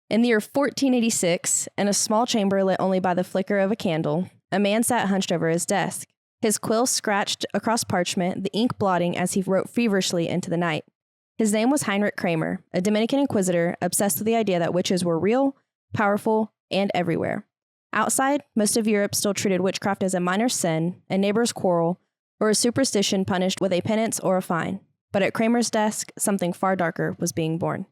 In the year 1486, in a small chamber lit only by the flicker of a candle, a man sat hunched over his desk. His quill scratched across parchment, the ink blotting as he wrote feverishly into the night. His name was Heinrich Kramer, a Dominican inquisitor obsessed with the idea that witches were real, powerful, and everywhere. Outside, most of Europe still treated witchcraft as a minor sin, a neighbor's quarrel, or a superstition punished with a penance or a fine. But at Kramer's desk, something far darker was being born.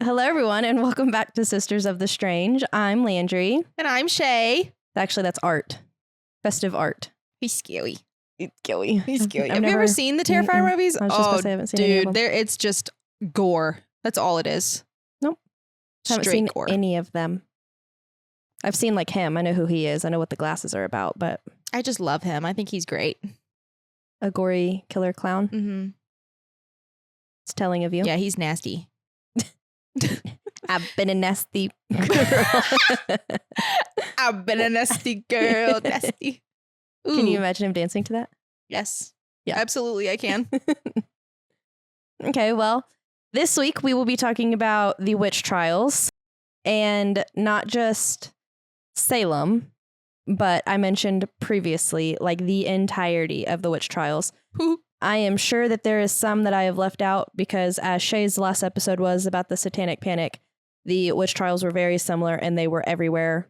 Hello, everyone, and welcome back to Sisters of the Strange. I'm Landry. And I'm Shay. Actually, that's art. Festive art. He's scary. He's scary. He's scary. Have you ever seen the Terrifier movies? I was just gonna say I haven't seen any of them. It's just gore. That's all it is. Nope. I haven't Straight seen gore. any of them. I've seen like him. I know who he is. I know what the glasses are about, but I just love him. I think he's great. a gory killer clown. Mm-hmm. It's telling of you. Yeah, he's nasty. I've been a nasty girl. I've been a nasty girl. Nasty. Ooh. Can you imagine him dancing to that? Yes. Yeah. Absolutely, I can. Okay, well, this week we will be talking about the witch trials, and not just Salem, but I mentioned previously, like the entirety of the witch trials. I am sure that there is some that I have left out because, as Shay's last episode was about the Satanic Panic, the witch trials were very similar and they were everywhere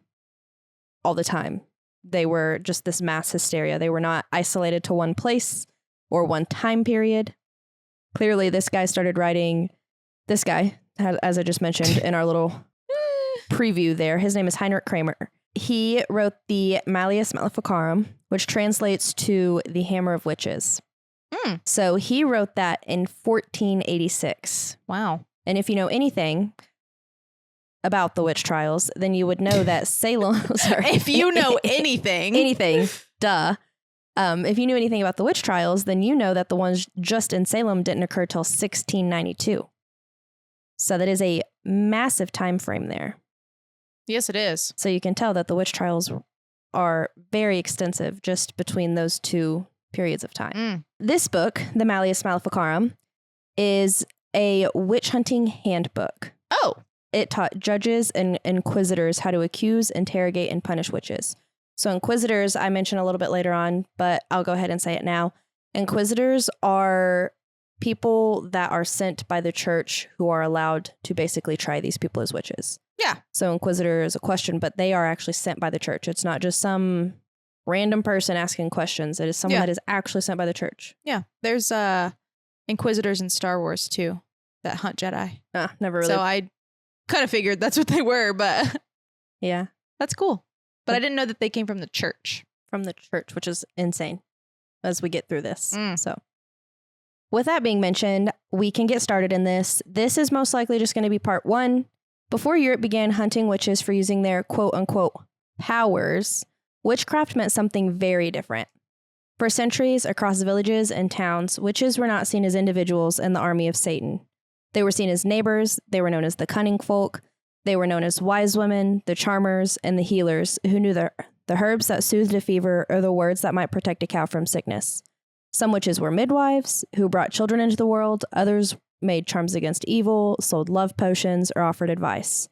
all the time. They were just this mass hysteria. They were not isolated to one place or one time period. Clearly, this guy started writing, as I just mentioned in our little preview there. His name is Heinrich Kramer. He wrote the Malleus Maleficarum, which translates to the Hammer of Witches. So he wrote that in 1486. Wow. And if you know anything about the witch trials, then you would know that Salem... Sorry. If you know anything. Anything, duh. If you knew anything about the witch trials, then you know that the ones just in Salem didn't occur till 1692. So that is a massive time frame there. Yes, it is. So you can tell that the witch trials are very extensive just between those two periods of time. This book, the Malleus Maleficarum, is a witch hunting handbook. Oh. It taught judges and inquisitors how to accuse, interrogate, and punish witches. So inquisitors, I mentioned a little bit later on, but I'll go ahead and say it now. Inquisitors are people that are sent by the church who are allowed to basically try these people as witches. Yeah. So inquisitor is a question, but they are actually sent by the church. It's not just some random person asking questions. It is someone that is actually sent by the church. Yeah. There's inquisitors in Star Wars too that hunt Jedi. Never really. So I kind of figured that's what they were, but yeah, that's cool. But I didn't know that they came from the church. From the church, which is insane as we get through this. So with that being mentioned, we can get started in this. This is most likely just going to be part one. Before Europe began hunting witches for using their quote unquote powers, witchcraft meant something very different. For centuries, across villages and towns, witches were not seen as individuals in the army of Satan. They were seen as neighbors, they were known as the cunning folk, they were known as wise women, the charmers, and the healers who knew the herbs that soothed a fever or the words that might protect a cow from sickness. Some witches were midwives who brought children into the world, others made charms against evil, sold love potions, or offered advice.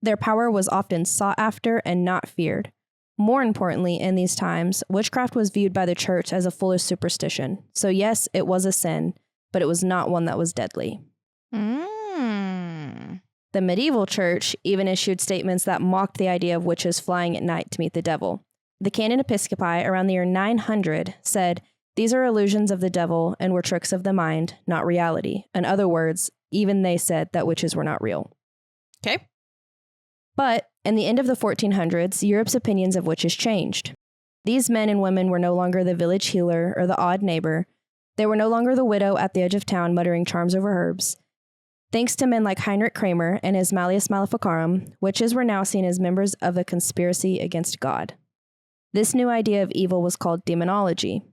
Their power was often sought after and not feared. More importantly, in these times, witchcraft was viewed by the church as a foolish superstition. So yes, it was a sin, but it was not one that was deadly. The medieval church even issued statements that mocked the idea of witches flying at night to meet the devil. The Canon Episcopi around the year 900 said, "These are illusions of the devil and were tricks of the mind, not reality." In other words, even they said that witches were not real. Okay. But in the end of the 1400s, Europe's opinions of witches changed. These men and women were no longer the village healer or the odd neighbor. They were no longer the widow at the edge of town muttering charms over herbs. Thanks to men like Heinrich Kramer and his Malleus Maleficarum, witches were now seen as members of a conspiracy against God. This new idea of evil was called demonology.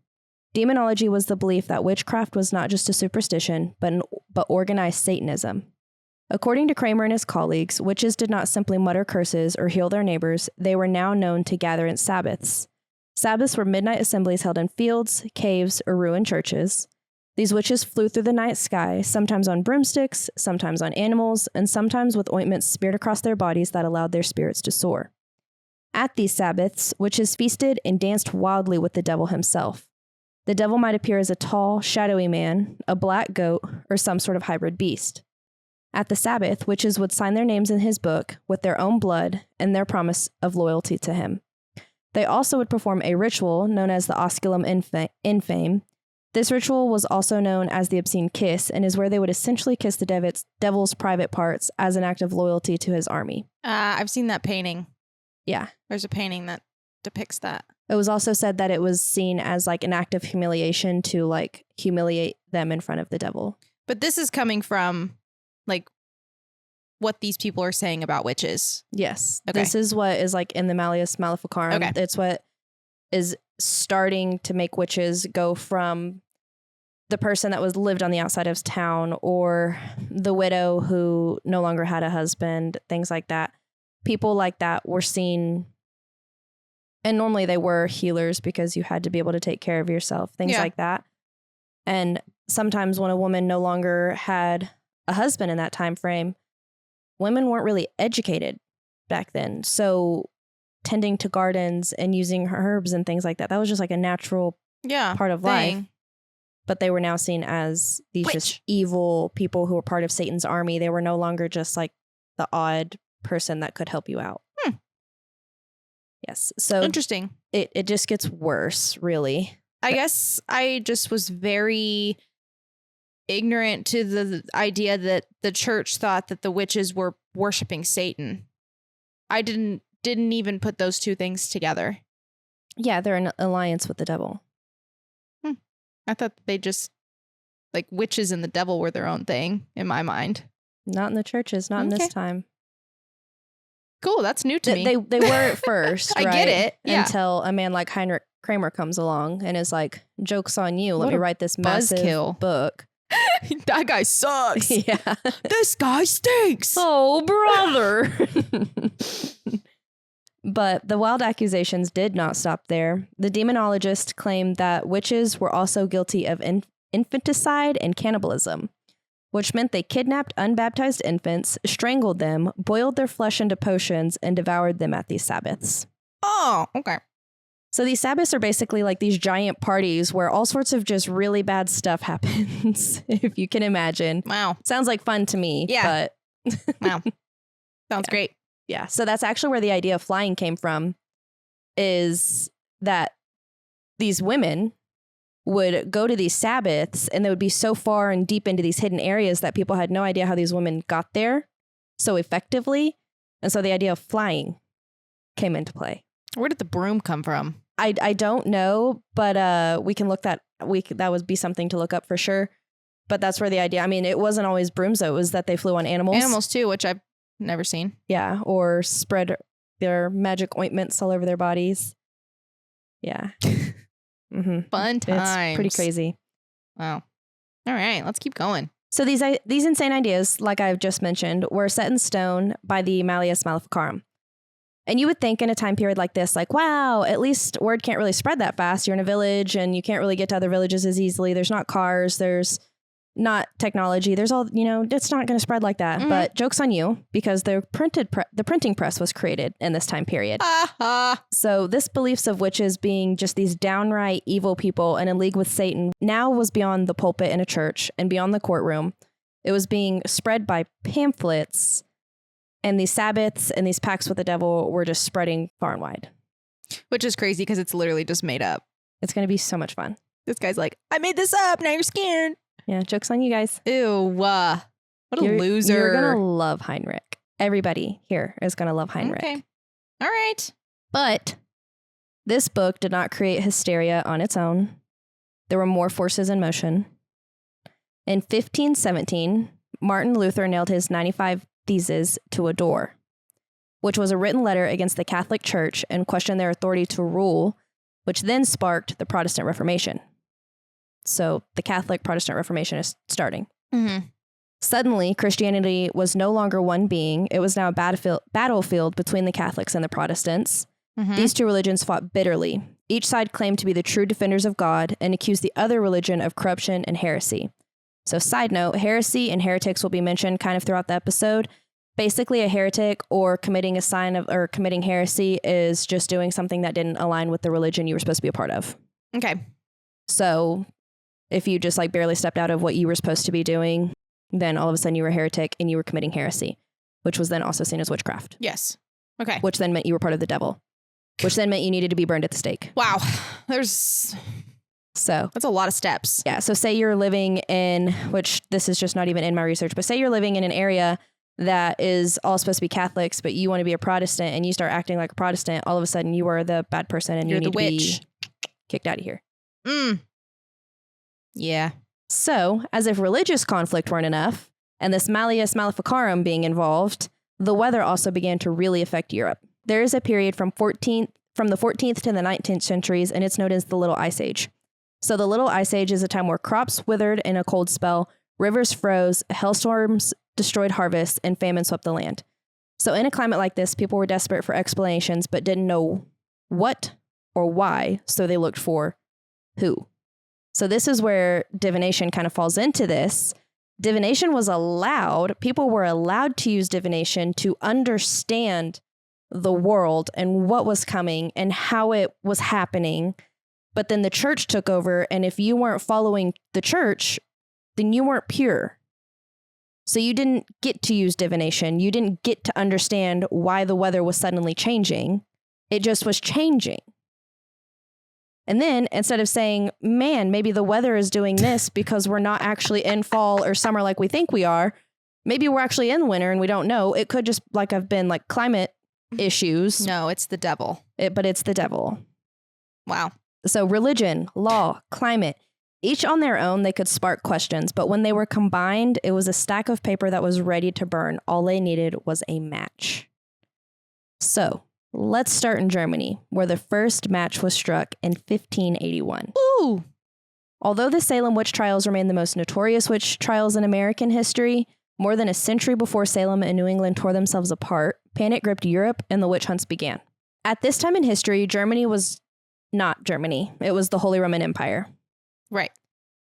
Demonology was the belief that witchcraft was not just a superstition, but organized Satanism. According to Kramer and his colleagues, witches did not simply mutter curses or heal their neighbors, they were now known to gather in Sabbaths. Sabbaths were midnight assemblies held in fields, caves, or ruined churches. These witches flew through the night sky, sometimes on broomsticks, sometimes on animals, and sometimes with ointments smeared across their bodies that allowed their spirits to soar. At these Sabbaths, witches feasted and danced wildly with the devil himself. The devil might appear as a tall, shadowy man, a black goat, or some sort of hybrid beast. At the Sabbath, witches would sign their names in his book with their own blood and their promise of loyalty to him. They also would perform a ritual known as the osculum infame. This ritual was also known as the obscene kiss and is where they would essentially kiss the devil's private parts as an act of loyalty to his army. I've seen that painting. Yeah. There's a painting that depicts that. It was also said that it was seen as like an act of humiliation to like humiliate them in front of the devil. But this is coming from like what these people are saying about witches. Yes. Okay. This is what is like in the Malleus Maleficarum. Okay. It's what is starting to make witches go from the person that was lived on the outside of town or the widow who no longer had a husband, things like that. People like that were seen, and normally they were healers because you had to be able to take care of yourself, things like that. And sometimes when a woman no longer had a husband in that time frame, women weren't really educated back then. So tending to gardens and using herbs and things like that, that was just like a natural part of life. But they were now seen as these just evil people who were part of Satan's army. They were no longer just like the odd person that could help you out. Yes. So interesting. It just gets worse, really. I guess I just was very ignorant to the idea that the church thought that the witches were worshiping Satan. I didn't even put those two things together. Yeah, they're in alliance with the devil. I thought they just, like, witches and the devil were their own thing, in my mind. Not in the churches, not in this time. Cool, that's new to me. They were at first, right? I get it, yeah. Until a man like Heinrich Kramer comes along and is like, joke's on you, let me write this massive book. That guy sucks. Yeah. This guy stinks. Oh, brother. But the wild accusations did not stop there. The demonologist claimed that witches were also guilty of infanticide and cannibalism, which meant they kidnapped unbaptized infants, strangled them, boiled their flesh into potions, and devoured them at these Sabbaths. Oh, okay. So these Sabbaths are basically like these giant parties where all sorts of just really bad stuff happens, if you can imagine. Wow. Sounds like fun to me. Yeah. But wow. Sounds great. Yeah. So that's actually where the idea of flying came from, is that these women would go to these Sabbaths and they would be so far and deep into these hidden areas that people had no idea how these women got there so effectively. And so the idea of flying came into play. Where did the broom come from? I don't know, but we can look that would be something to look up for sure. But that's where the idea, I mean, it wasn't always brooms though. It was that they flew on animals. Animals too, which I've never seen. Yeah. Or spread their magic ointments all over their bodies. Yeah. Mm-hmm. Fun times. It's pretty crazy. Wow. All right, let's keep going. So these insane ideas, like I've just mentioned, were set in stone by the Malleus Maleficarum. And you would think in a time period like this, like, wow, at least word can't really spread that fast. You're in a village and you can't really get to other villages as easily. There's not cars. There's not technology. There's all, it's not going to spread like that. Mm-hmm. But joke's on you, because the printing press was created in this time period. So this beliefs of witches being just these downright evil people and in league with Satan now was beyond the pulpit in a church and beyond the courtroom. It was being spread by pamphlets, and these Sabbaths and these pacts with the devil were just spreading far and wide. Which is crazy because it's literally just made up. It's going to be so much fun. This guy's like, I made this up. Now you're scared. Yeah, joke's on you guys. Ew. What a loser. You're going to love Heinrich. Everybody here is going to love Heinrich. Okay. All right. But this book did not create hysteria on its own. There were more forces in motion. In 1517, Martin Luther nailed his 95 Theses to a door, which was a written letter against the Catholic Church and questioned their authority to rule, which then sparked the Protestant Reformation. So the Catholic Protestant Reformation is starting. Mm-hmm. Suddenly, Christianity was no longer one being. It was now a battlefield between the Catholics and the Protestants. Mm-hmm. These two religions fought bitterly. Each side claimed to be the true defenders of God and accused the other religion of corruption and heresy. So side note, heresy and heretics will be mentioned kind of throughout the episode. Basically, a heretic or committing committing heresy is just doing something that didn't align with the religion you were supposed to be a part of. Okay. So if you just like barely stepped out of what you were supposed to be doing, then all of a sudden you were a heretic and you were committing heresy, which was then also seen as witchcraft. Yes. Okay. Which then meant you were part of the devil, which then meant you needed to be burned at the stake. Wow. That's a lot of steps. Yeah. So say you're living in, which this is just not even in my research, but say you're living in an area that is all supposed to be Catholics, but you want to be a Protestant and you start acting like a Protestant, all of a sudden you are the bad person and you're you need the witch. to be kicked out of here. Yeah. So, as if religious conflict weren't enough, and this Malleus Maleficarum being involved, the weather also began to really affect Europe. There is a period from the 14th to the 19th centuries, and it's known as the Little Ice Age. So the Little Ice Age is a time where crops withered in a cold spell, rivers froze, hailstorms destroyed harvests, and famine swept the land. So in a climate like this, people were desperate for explanations, but didn't know what or why, so they looked for who. So this is where divination kind of falls into this. Divination was allowed. People were allowed to use divination to understand the world and what was coming and how it was happening. But then the church took over. And if you weren't following the church, then you weren't pure. So you didn't get to use divination. You didn't get to understand why the weather was suddenly changing. It just was changing. And then instead of saying, man, maybe the weather is doing this because we're not actually in fall or summer like we think we are. Maybe we're actually in winter and we don't know. It could just have been like climate issues. No, it's the devil. But it's the devil. Wow. So religion, law, climate, each on their own, they could spark questions. But when they were combined, it was a stack of paper that was ready to burn. All they needed was a match. So let's start in Germany, where the first match was struck in 1581. Ooh. Although the Salem witch trials remain the most notorious witch trials in American history, more than a century before Salem and New England tore themselves apart, panic gripped Europe and the witch hunts began. At this time in history, Germany was not Germany. It was the Holy Roman Empire. Right.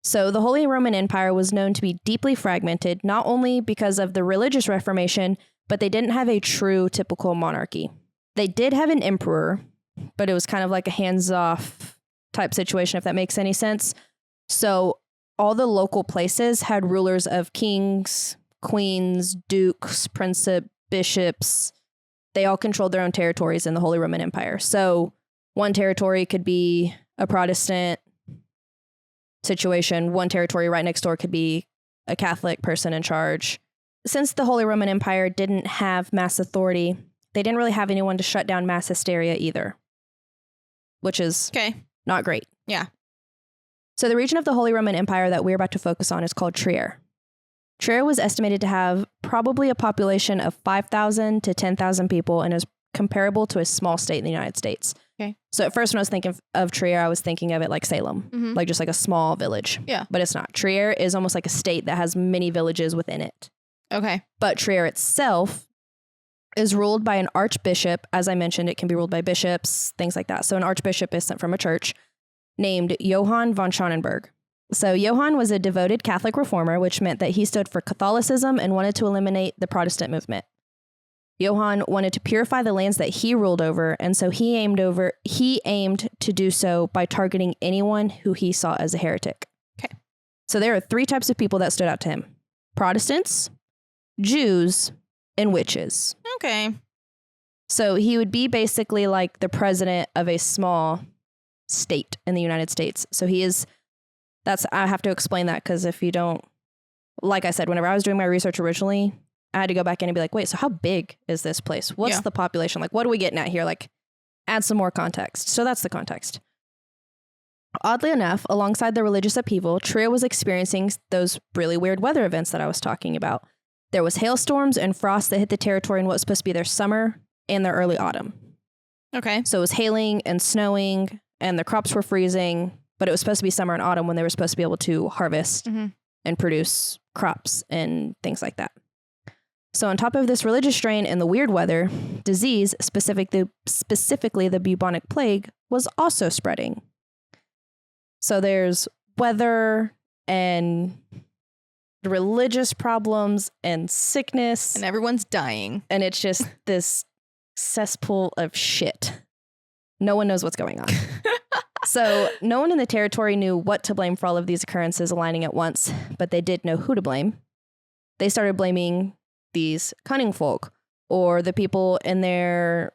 So the Holy Roman Empire was known to be deeply fragmented, not only because of the religious Reformation, but they didn't have a true typical monarchy. They did have an emperor, but it was kind of like a hands-off type situation, if that makes any sense. So all the local places had rulers of kings, queens, dukes, princeps, bishops. They all controlled their own territories in the Holy Roman Empire. So one territory could be a Protestant situation. One territory right next door could be a Catholic person in charge. Since the Holy Roman Empire didn't have mass authority, they didn't really have anyone to shut down mass hysteria either, which is not great. Yeah. So the region of the Holy Roman Empire that we're about to focus on is called Trier. Trier was estimated to have probably a population of 5,000 to 10,000 people and is comparable to a small state in the United States. Okay. So at first when I was thinking of Trier, I was thinking of it like Salem, like just like a small village. Yeah. But it's not. Trier is almost like a state that has many villages within it. Okay. But Trier itself is ruled by an archbishop. As I mentioned, it can be ruled by bishops, things like that. So an archbishop is sent from a church named Johann von Schonenberg. So Johann was a devoted Catholic reformer, which meant that he stood for Catholicism and wanted to eliminate the Protestant movement. Johann wanted to purify the lands that he ruled over, and so he aimed to do so by targeting anyone who he saw as a heretic. Okay. So there are three types of people that stood out to him: Protestants, Jews, and witches. Okay. So he would be basically like the president of a small state in the United States. So I have to explain that because if you don't, like I said, whenever I was doing my research originally, I had to go back in and be like, wait, so how big is this place? What's the population? Like, what are we getting at here? Like, add some more context. So that's the context. Oddly enough, alongside the religious upheaval, Trier was experiencing those really weird weather events that I was talking about. There was hailstorms and frost that hit the territory in what was supposed to be their summer and their early autumn. Okay. So it was hailing and snowing, and the crops were freezing, but it was supposed to be summer and autumn when they were supposed to be able to harvest and produce crops and things like that. So on top of this religious strain and the weird weather, disease, specifically the bubonic plague, was also spreading. So there's weather and religious problems and sickness. And everyone's dying. And it's just this cesspool of shit. No one knows what's going on. So no one in the territory knew what to blame for all of these occurrences aligning at once, but they did know who to blame. They started blaming these cunning folk or the people in their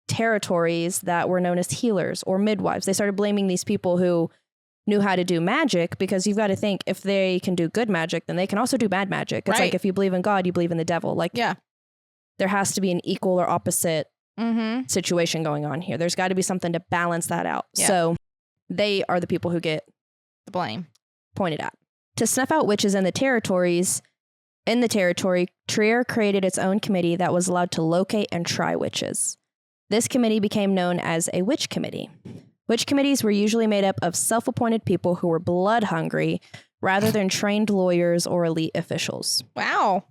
territories that were known as healers or midwives. They started blaming these people who knew how to do magic, because you've got to think, if they can do good magic, then they can also do bad magic. It's like, if you believe in God, you believe in the devil. Like, there has to be an equal or opposite situation going on here. There's got to be something to balance that out. Yeah. So they are the people who get the blame pointed at. To snuff out witches in the territory, Trier created its own committee that was allowed to locate and try witches. This committee became known as a witch committee. Witch committees were usually made up of self-appointed people who were blood hungry rather than trained lawyers or elite officials. Wow.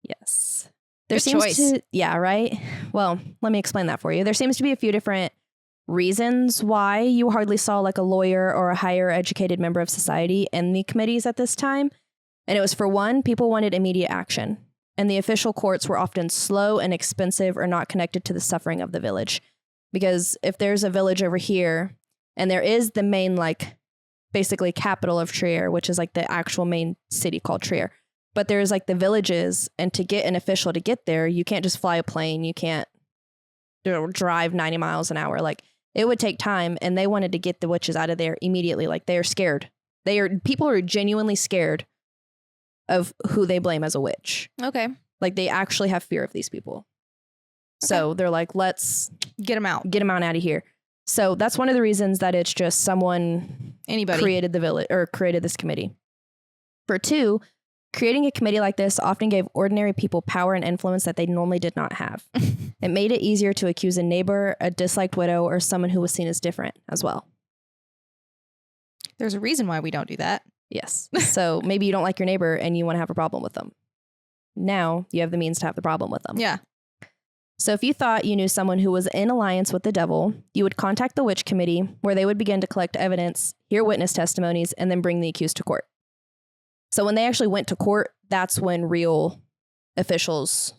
Yes. There seems to, yeah, right? Well, let me explain that for you. There seems to be a few different reasons why you hardly saw like a lawyer or a higher educated member of society in the committees at this time. And it was, for one, people wanted immediate action. And the official courts were often slow and expensive or not connected to the suffering of the village. Because if there's a village over here, and there is the main, like, basically capital of Trier, which is like the actual main city called Trier. But there's like the villages, and to get an official to get there, you can't just fly a plane. You can't drive 90 miles an hour. Like, it would take time, and they wanted to get the witches out of there immediately. Like, they are scared. People are genuinely scared of who they blame as a witch. Okay. Like, they actually have fear of these people. Okay. So they're like, let's get them out of here. So that's one of the reasons that it's just anybody created the village or created this committee. For two, creating a committee like this often gave ordinary people power and influence that they normally did not have. It made it easier to accuse a neighbor, a disliked widow, or someone who was seen as different as well. There's a reason why we don't do that. Yes. So maybe you don't like your neighbor and you want to have a problem with them. Now you have the means to have the problem with them. Yeah. So if you thought you knew someone who was in alliance with the devil, you would contact the witch committee, where they would begin to collect evidence, hear witness testimonies, and then bring the accused to court. So when they actually went to court, that's when real officials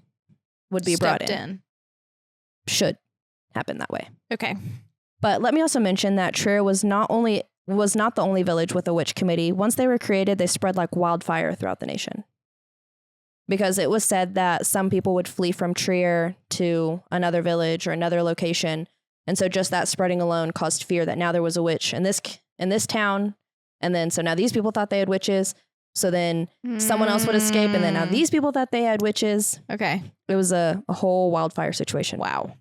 would be brought in. Should happen that way. Okay. But let me also mention that Trier was not the only village with a witch committee. Once they were created, they spread like wildfire throughout the nation. Because it was said that some people would flee from Trier to another village or another location. And so just that spreading alone caused fear that now there was a witch in this town. And then so now these people thought they had witches. So then someone else would escape. And then now these people thought they had witches. Okay. It was a whole wildfire situation. Wow.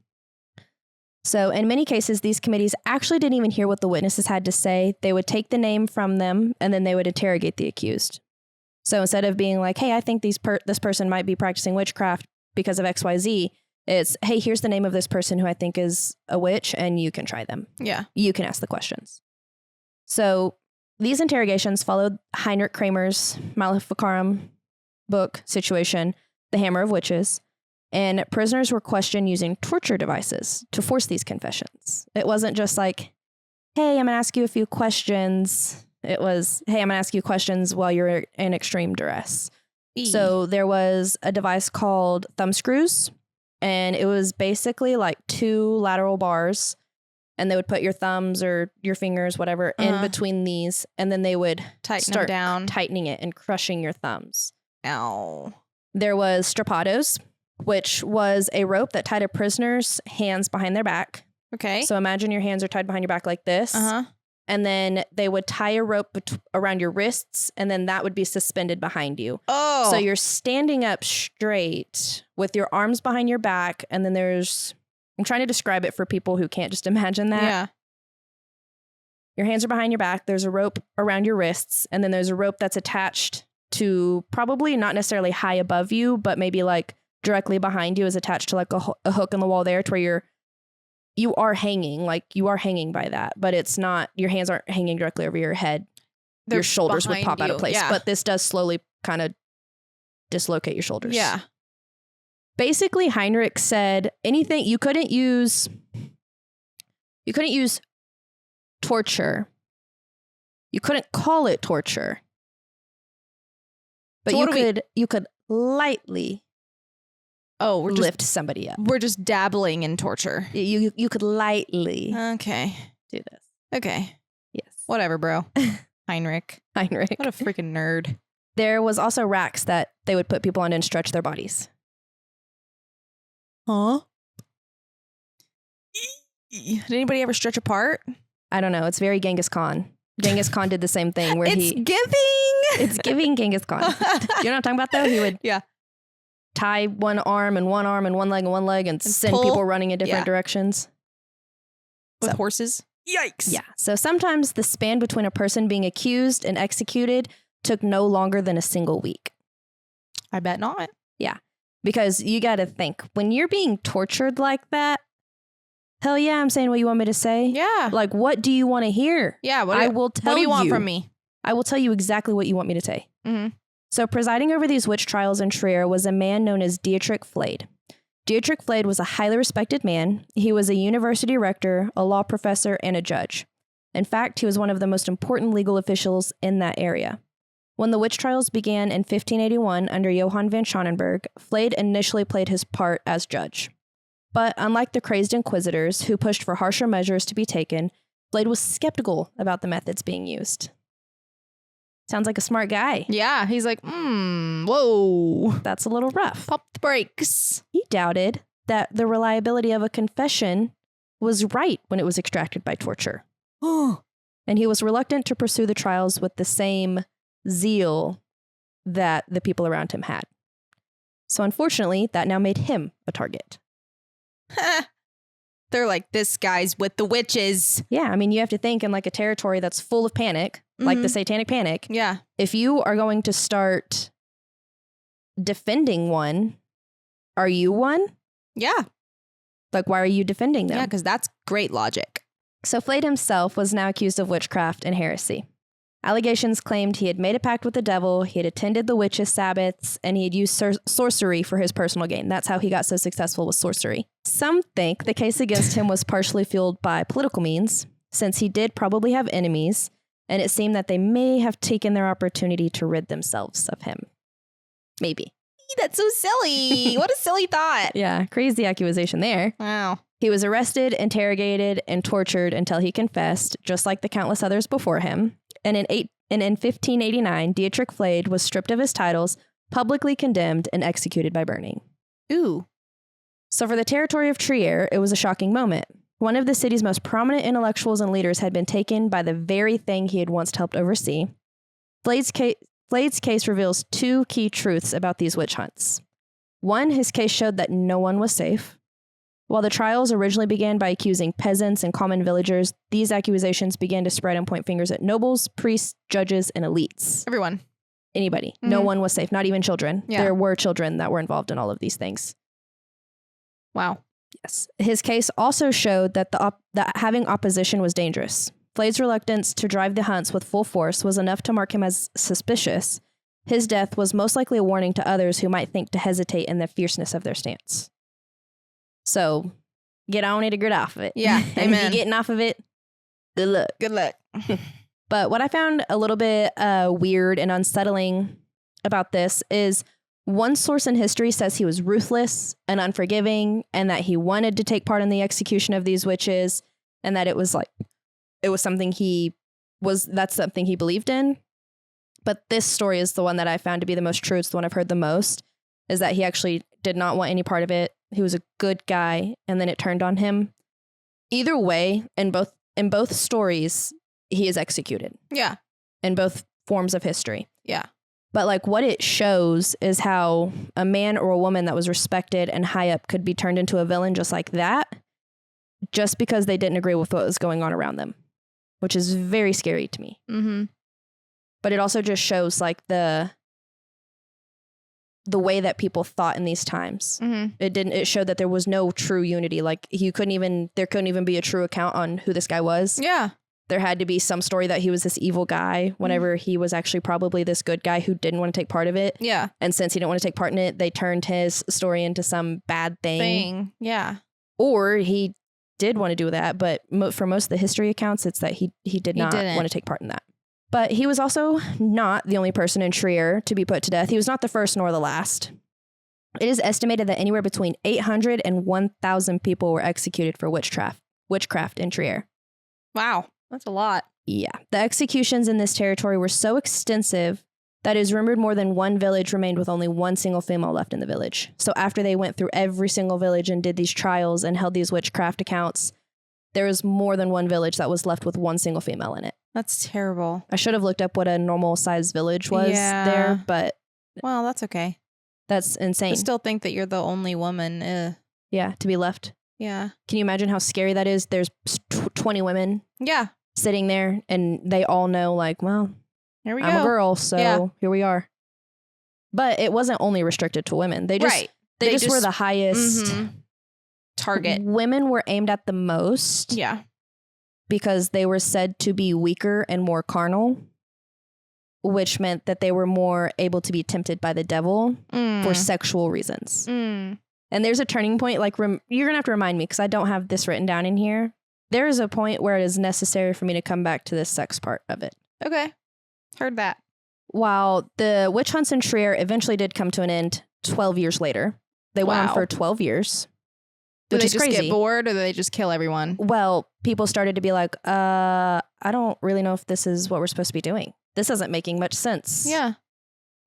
So in many cases, these committees actually didn't even hear what the witnesses had to say. They would take the name from them, and then they would interrogate the accused. So instead of being like, hey, I think this person might be practicing witchcraft because of XYZ, it's, hey, here's the name of this person who I think is a witch, and you can try them. Yeah. You can ask the questions. So these interrogations followed Heinrich Kramer's Maleficarum book situation, The Hammer of Witches, and prisoners were questioned using torture devices to force these confessions. It wasn't just like, hey, I'm going to ask you a few questions. It was, hey, I'm going to ask you questions while you're in extreme duress. So there was a device called thumb screws, and it was basically like two lateral bars, and they would put your thumbs or your fingers, whatever, in between these, and then they would start down, tightening it and crushing your thumbs. Ow. There was strapados, which was a rope that tied a prisoner's hands behind their back. Okay. So imagine your hands are tied behind your back like this. And then they would tie a rope around your wrists, and then that would be suspended behind you. Oh. So you're standing up straight with your arms behind your back, and then I'm trying to describe it for people who can't just imagine that. Yeah. Your hands are behind your back. There's a rope around your wrists. And then there's a rope that's attached to probably not necessarily high above you, but maybe like directly behind you is attached to like a hook in the wall there to where you are hanging, like you are hanging by that, but it's not, your hands aren't hanging directly over your head. Your shoulders would pop out of place, but this does slowly kind of dislocate your shoulders. Yeah. Basically, Heinrich said anything, you couldn't use torture. You couldn't call it torture. But so you could lightly lift somebody up. We're just dabbling in torture. You could lightly do this. Okay. Yes. Whatever, bro. Heinrich. What a freaking nerd. There was also racks that they would put people on and stretch their bodies. Huh? Did anybody ever stretch apart? I don't know. It's very Genghis Khan. Genghis Khan did the same thing where it's giving Genghis Khan. You know what I'm talking about though? He would tie one arm and one leg and one leg and send pull. People running in different directions. With horses? Yikes. Yeah. So sometimes the span between a person being accused and executed took no longer than a single week. I bet not. Yeah. Because you got to think, when you're being tortured like that, hell yeah, I'm saying what you want me to say. Yeah. Like, what do you want to hear? Yeah. I will tell you. What do you want from me? I will tell you exactly what you want me to say. Mm-hmm. So presiding over these witch trials in Trier was a man known as Dietrich Flade. Dietrich Flade was a highly respected man. He was a university rector, a law professor, and a judge. In fact, he was one of the most important legal officials in that area. When the witch trials began in 1581 under Johann von Schonenberg, Flade initially played his part as judge. But unlike the crazed inquisitors who pushed for harsher measures to be taken, Flade was skeptical about the methods being used. Sounds like a smart guy. Yeah, he's like, whoa. That's a little rough. Pop the brakes. He doubted that the reliability of a confession was right when it was extracted by torture. And he was reluctant to pursue the trials with the same zeal that the people around him had. So unfortunately, that now made him a target. They're like, this guy's with the witches. Yeah, I mean, you have to think in like a territory that's full of panic, like the Satanic Panic. Yeah. If you are going to start defending one, are you one? Yeah. Like, why are you defending them? Yeah, because that's great logic. So Flade himself was now accused of witchcraft and heresy. Allegations claimed he had made a pact with the devil, he had attended the witches' sabbaths, and he had used sorcery for his personal gain. That's how he got so successful with sorcery. Some think the case against him was partially fueled by political means, since he did probably have enemies, and it seemed that they may have taken their opportunity to rid themselves of him. Maybe. That's so silly. What a silly thought. Yeah, crazy accusation there. Wow. He was arrested, interrogated, and tortured until he confessed, just like the countless others before him. And in 1589, Dietrich Flade was stripped of his titles, publicly condemned, and executed by burning. Ooh. So for the territory of Trier, it was a shocking moment. One of the city's most prominent intellectuals and leaders had been taken by the very thing he had once helped oversee. Flade's case reveals two key truths about these witch hunts. One, his case showed that no one was safe. While the trials originally began by accusing peasants and common villagers, these accusations began to spread and point fingers at nobles, priests, judges, and elites. Everyone. Anybody. Mm-hmm. No one was safe, not even children. Yeah. There were children that were involved in all of these things. Wow. Yes. His case also showed that that having opposition was dangerous. Flade's reluctance to drive the hunts with full force was enough to mark him as suspicious. His death was most likely a warning to others who might think to hesitate in the fierceness of their stance. So, get on it or get off of it. Yeah, and amen. If you're getting off of it, good luck. Good luck. But what I found a little bit weird and unsettling about this is one source in history says he was ruthless and unforgiving and that he wanted to take part in the execution of these witches and that it was something that's something he believed in. But this story is the one that I found to be the most true. It's the one I've heard the most, is that he actually did not want any part of it. He was a good guy, and then it turned on him. Either way, in both stories, he is executed. Yeah. In both forms of history. Yeah. But like what it shows is how a man or a woman that was respected and high up could be turned into a villain just like that, just because they didn't agree with what was going on around them. which is very scary to me. Mm-hmm. But it also just shows like the way that people thought in these times. Mm-hmm. It showed that there was no true unity. Like there couldn't even be a true account on who this guy was. Yeah. There had to be some story that he was this evil guy whenever he was actually probably this good guy who didn't want to take part of it. Yeah. And since he didn't want to take part in it, they turned his story into some bad thing. Yeah. Or he did want to do that, but for most of the history accounts, it's that he did not want to take part in that. But he was also not the only person in Trier to be put to death. He was not the first nor the last. It is estimated that anywhere between 800 and 1,000 people were executed for witchcraft in Trier. Wow. That's a lot. Yeah. The executions in this territory were so extensive that it is rumored more than one village remained with only one single female left in the village. So after they went through every single village and did these trials and held these witchcraft accounts, there was more than one village that was left with one single female in it. That's terrible. I should have looked up what a normal sized village was there, but... Well, that's okay. That's insane. I still think that you're the only woman. Yeah, to be left. Yeah. Can you imagine how scary that is? There's 20 women sitting there and they all know like, well, here we go. I'm a girl, so here we are. But it wasn't only restricted to women. They just were the highest target. Women were aimed at the most. Yeah. Because they were said to be weaker and more carnal, which meant that they were more able to be tempted by the devil for sexual reasons. And there's a turning point, like you're going to have to remind me because I don't have this written down in here. There is a point where it is necessary for me to come back to this sex part of it. Okay. Heard that. While the witch hunts in Trier eventually did come to an end 12 years later. They went on for 12 years. Did which they is just crazy. get bored or did they just kill everyone? Well, people started to be like, I don't really know if this is what we're supposed to be doing. This isn't making much sense. Yeah.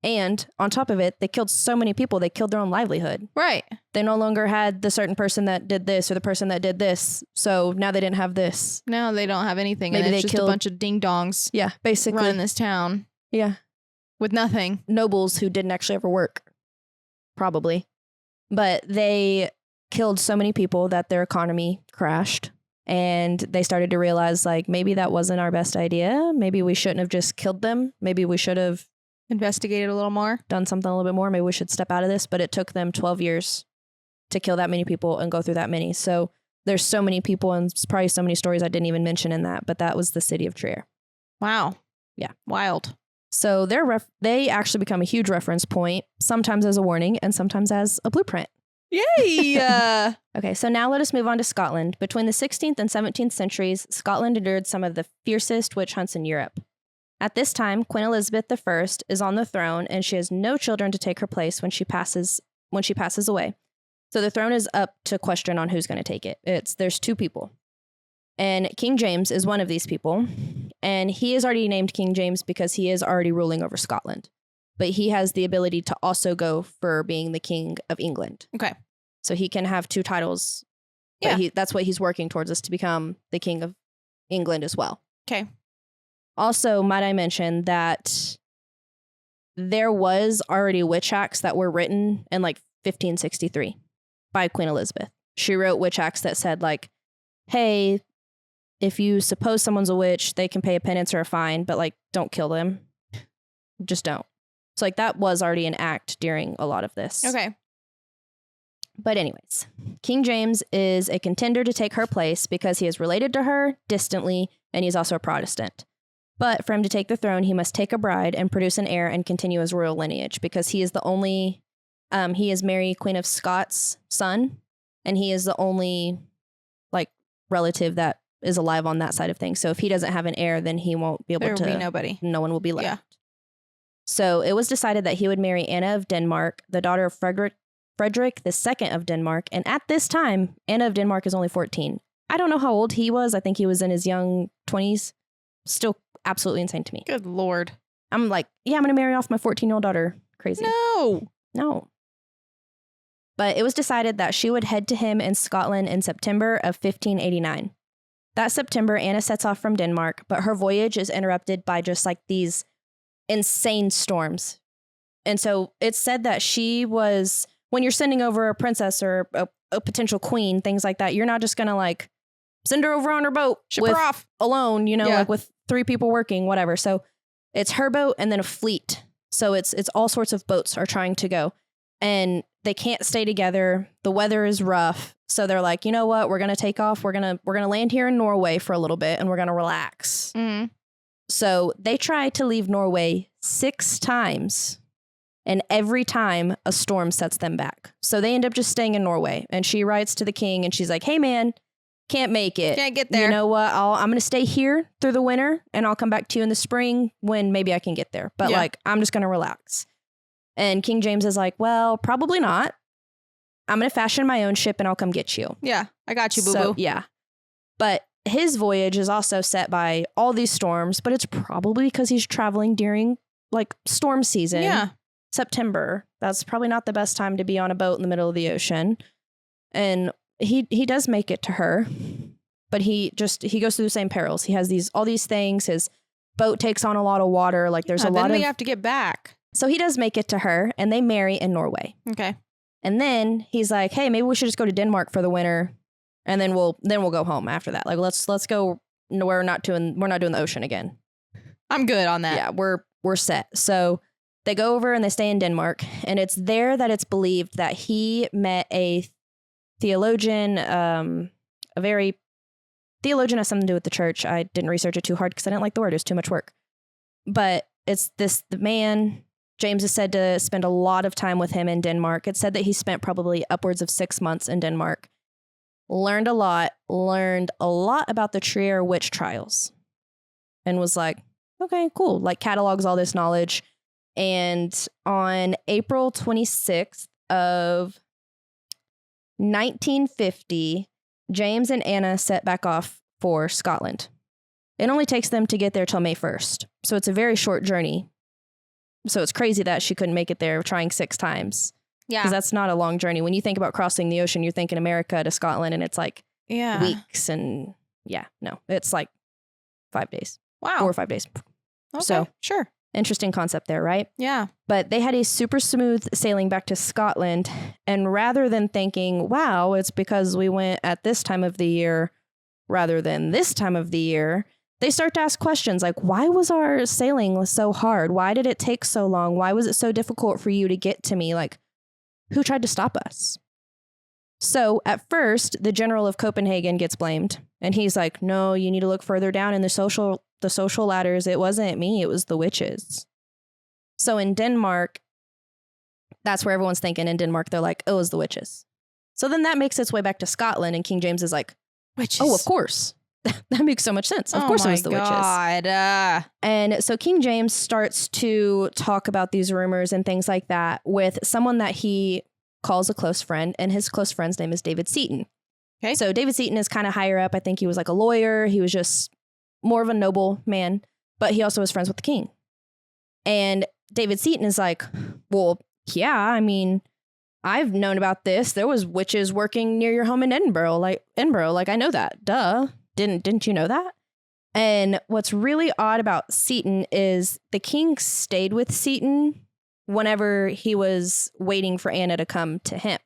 And on top of it, they killed so many people, they killed their own livelihood. Right. They no longer had the certain person that did this or the person that did this. So now they didn't have this. No, they don't have anything. Maybe and they it's just killed a bunch of ding-dongs. Yeah, basically. Running this town. Yeah. With nothing. Nobles who didn't actually ever work. Probably. But they killed so many people that their economy crashed. And they started to realize, like, maybe that wasn't our best idea. Maybe we shouldn't have just killed them. Maybe we should have investigated a little more. Done something a little bit more. Maybe we should step out of this. But it took them 12 years to kill that many people and go through that many. So there's so many people and probably so many stories I didn't even mention in that. But that was the city of Trier. Wow. Yeah. Wild. So they actually become a huge reference point, sometimes as a warning and sometimes as a blueprint. Yay! Okay, so now let us move on to Scotland. Between the 16th and 17th centuries, Scotland endured some of the fiercest witch hunts in Europe. At this time, Queen Elizabeth I is on the throne, and she has no children to take her place when she passes away. So the throne is up to question on who's going to take it. There's two people. And King James is one of these people. And he is already named King James because he is already ruling over Scotland. But he has the ability to also go for being the King of England. Okay. So he can have two titles. Yeah. But that's what he's working towards, is to become the King of England as well. Okay. Also, might I mention that there was already witch acts that were written in like 1563 by Queen Elizabeth. She wrote witch acts that said like, hey, if you suppose someone's a witch, they can pay a penance or a fine, but like, don't kill them. Just don't. So like that was already an act during a lot of this. Okay. But anyways, King James is a contender to take her place because he is related to her distantly, and he's also a Protestant. But for him to take the throne, he must take a bride and produce an heir and continue his royal lineage because he is the only, he is Mary, Queen of Scots' son, and he is the only like relative that is alive on that side of things. So if he doesn't have an heir, then he won't be able to. There will be nobody. No one will be left. Yeah. So it was decided that he would marry Anna of Denmark, the daughter of Frederick II of Denmark. And at this time, Anna of Denmark is only 14. I don't know how old he was. I think he was in his young 20s. Still absolutely insane to me. Good Lord. I'm like, yeah, I'm going to marry off my 14-year-old daughter. Crazy. No. But it was decided that she would head to him in Scotland in September of 1589. That September, Anna sets off from Denmark, but her voyage is interrupted by just like these insane storms. And so it's said that she was, when you're sending over a princess or a potential queen, things like that, you're not just going to like send her over on her boat. Ship her off. Alone, you know, Yeah. like with 3 people working, whatever. So it's her boat and then a fleet. So it's all sorts of boats are trying to go. And they can't stay together. The weather is rough. So they're like, you know what? We're going to take off. We're going to land here in Norway for a little bit and we're going to relax. Mm. So they try to leave Norway 6 times. And every time a storm sets them back. So they end up just staying in Norway. And she writes to the king and she's like, hey, man, can't make it. Can't get there. You know what? I'm going to stay here through the winter and I'll come back to you in the spring when maybe I can get there. But like, I'm just going to relax. And King James is like, well, probably not. I'm going to fashion my own ship and I'll come get you. Yeah, I got you, boo-boo. So, yeah. But his voyage is also set by all these storms, but it's probably because he's traveling during like storm season. Yeah. September. That's probably not the best time to be on a boat in the middle of the ocean. And he does make it to her, but he goes through the same perils. He has all these things. His boat takes on a lot of water. Like there's a lot of... Then we have to get back. So he does make it to her and they marry in Norway. Okay. And then he's like, hey, maybe we should just go to Denmark for the winter. And then we'll go home after that. Like, let's go. No, we're not doing the ocean again. I'm good on that. Yeah, we're set. So they go over and they stay in Denmark. And it's there that it's believed that he met a theologian, theologian has something to do with the church. I didn't research it too hard because I didn't like the word. It was too much work. But it's the man, James is said to spend a lot of time with him in Denmark. It's said that he spent probably upwards of 6 months in Denmark. Learned a lot about the Trier witch trials. And was like, okay, cool. Like catalogs all this knowledge. And on April 26th of 1950, James and Anna set back off for Scotland. It only takes them to get there till May 1st. So it's a very short journey. So it's crazy that she couldn't make it there trying 6 times. Yeah. Because that's not a long journey. When you think about crossing the ocean, you're thinking America to Scotland and it's like weeks. And no, it's like 5 days. Wow. 4 or 5 days. Okay, so sure. Interesting concept there, right? Yeah. But they had a super smooth sailing back to Scotland. And rather than thinking, wow, it's because we went at this time of the year rather than this time of the year, they start to ask questions like, why was our sailing so hard? Why did it take so long? Why was it so difficult for you to get to me? Like, who tried to stop us? So at first, the general of Copenhagen gets blamed. And he's like, no, you need to look further down in the social ladders. It wasn't me. It was the witches. So in Denmark, that's where everyone's thinking. In Denmark, they're like, oh, it was the witches. So then that makes its way back to Scotland. And King James is like, witches. Oh, of course. That makes so much sense. Of course it was the witches. And so King James starts to talk about these rumors and things like that with someone that he calls a close friend. And his close friend's name is David Seaton. Okay. So David Seaton is kind of higher up. I think he was like a lawyer. He was just more of a noble man, but he also was friends with the king. And David Seaton is like, well, yeah, I mean, I've known about this. There was witches working near your home in Edinburgh. Like I know that. Duh. Didn't you know that? And what's really odd about Seaton is the king stayed with Seaton whenever he was waiting for Anna to come to him.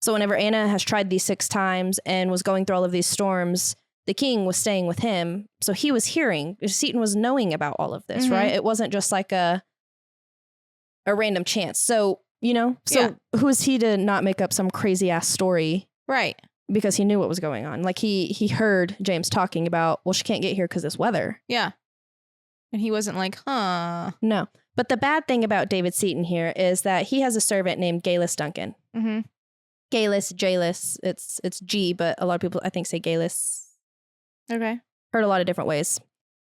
So whenever Anna has tried these 6 times and was going through all of these storms, the king was staying with him. So he was hearing, Seaton was knowing about all of this, right? It wasn't just like a random chance. So, who is he to not make up some crazy ass story? Right. Because he knew what was going on. Like he heard James talking about, well, she can't get here because it's weather. Yeah. And he wasn't like, huh. No. But the bad thing about David Seaton here is that he has a servant named Galus Duncan. Mm-hmm. Galus, Jalus, it's G, but a lot of people I think say Galus. Okay. Heard a lot of different ways.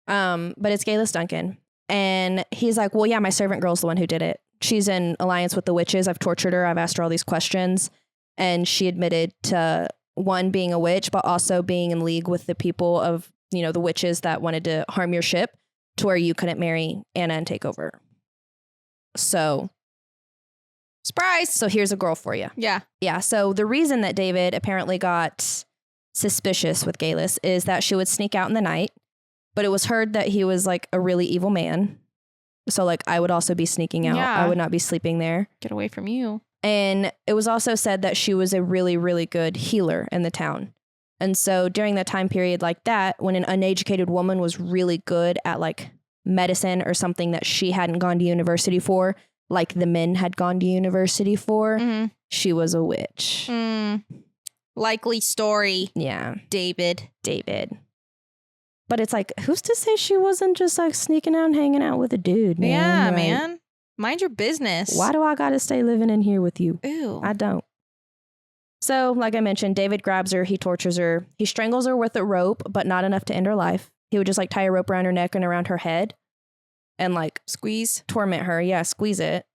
But it's Galus Duncan. And he's like, well, yeah, my servant girl's the one who did it. She's in alliance with the witches. I've tortured her. I've asked her all these questions. And she admitted to, one, being a witch, but also being in league with the people of, the witches that wanted to harm your ship to where you couldn't marry Anna and take over. So, surprise. So here's a girl for you. Yeah. Yeah. So the reason that David apparently got suspicious with Galus is that she would sneak out in the night, but it was heard that he was like a really evil man. So like I would also be sneaking out. Yeah. I would not be sleeping there. Get away from you. And it was also said that she was a really, really good healer in the town. And so during that time period like that, when an uneducated woman was really good at like medicine or something that she hadn't gone to university for, like the men had gone to university for, she was a witch. Likely story. Yeah. David. But it's like, who's to say she wasn't just like sneaking out and hanging out with a dude, man? Yeah, like, man. Mind your business. Why do I gotta stay living in here with you? Ew. I don't. So, like I mentioned, David grabs her, he tortures her, he strangles her with a rope, but not enough to end her life. He would just like tie a rope around her neck and around her head and like squeeze, torment her. Yeah, squeeze it.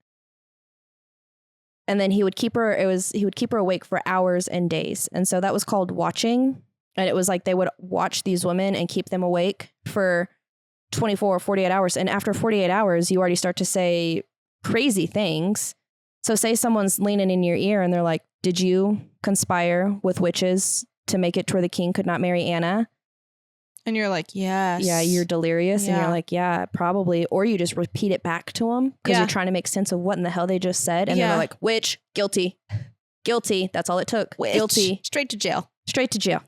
And then he would keep her awake for hours and days. And so that was called watching. And it was like they would watch these women and keep them awake for 24 or 48 hours. And after 48 hours, you already start to say crazy things. So say someone's leaning in your ear and they're like, did you conspire with witches to make it to where the king could not marry Anna? And you're like, yes. Yeah, you're delirious. And you're like, yeah, probably. Or you just repeat it back to them because you're trying to make sense of what in the hell they just said. And they're like, witch, guilty. Guilty. That's all it took. Witch. Guilty. Straight to jail.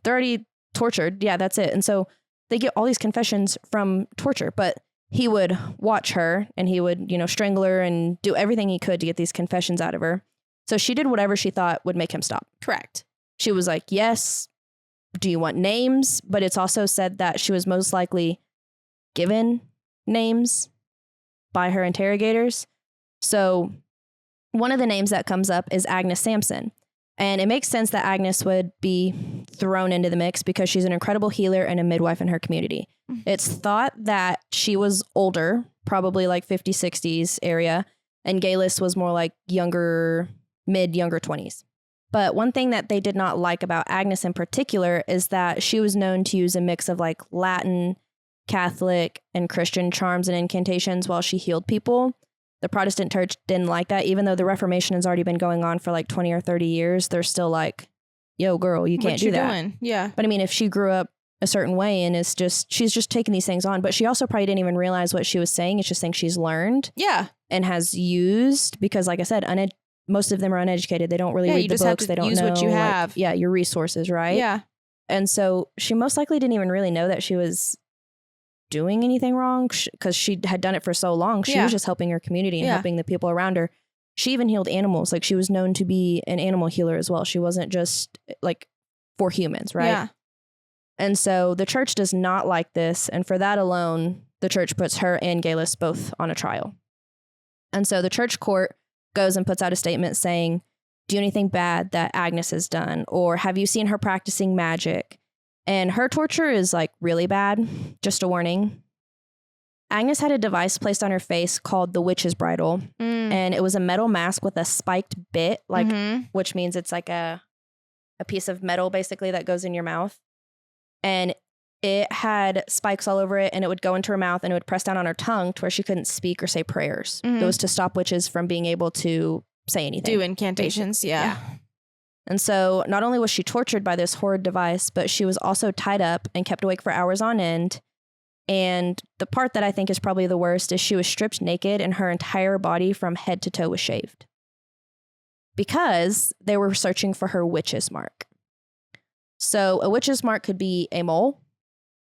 They're already tortured. Yeah, that's it. And so they get all these confessions from torture, but he would watch her and he would, strangle her and do everything he could to get these confessions out of her. So she did whatever she thought would make him stop. Correct. She was like, yes. Do you want names? But it's also said that she was most likely given names by her interrogators. So one of the names that comes up is Agnes Sampson. And it makes sense that Agnes would be thrown into the mix because she's an incredible healer and a midwife in her community. It's thought that she was older, probably like 50s, 60s area, and Galis was more like younger 20s. But one thing that they did not like about Agnes in particular is that she was known to use a mix of like Latin, Catholic, and Christian charms and incantations while she healed people. The Protestant church didn't like that, even though the Reformation has already been going on for like 20 or 30 years. They're still like, yo, girl, you can't do that. Doing? Yeah. But I mean, if she grew up a certain way and she's just taking these things on, but she also probably didn't even realize what she was saying. It's just things she's learned. Yeah. And has used because, like I said, most of them are uneducated. They don't really read the books. They don't use know what you have. Like, your resources, right? Yeah. And so she most likely didn't even really know that she was doing anything wrong because she had done it for so long. She was just helping her community and helping the people around her. She even healed animals. Like she was known to be an animal healer as well. She wasn't just like for humans, right? Yeah. And so the church does not like this. And for that alone, the church puts her and Galis both on a trial. And so the church court goes and puts out a statement saying, do anything bad that Agnes has done? Or have you seen her practicing magic? And her torture is like really bad. Just a warning. Agnes had a device placed on her face called the witch's bridle. And it was a metal mask with a spiked bit, like, which means it's like a piece of metal basically that goes in your mouth. And it had spikes all over it and it would go into her mouth and it would press down on her tongue to where she couldn't speak or say prayers. It was to stop witches from being able to say anything. Do incantations, yeah. And so not only was she tortured by this horrid device, but she was also tied up and kept awake for hours on end. And the part that I think is probably the worst is she was stripped naked and her entire body from head to toe was shaved. Because they were searching for her witch's mark. So a witch's mark could be a mole,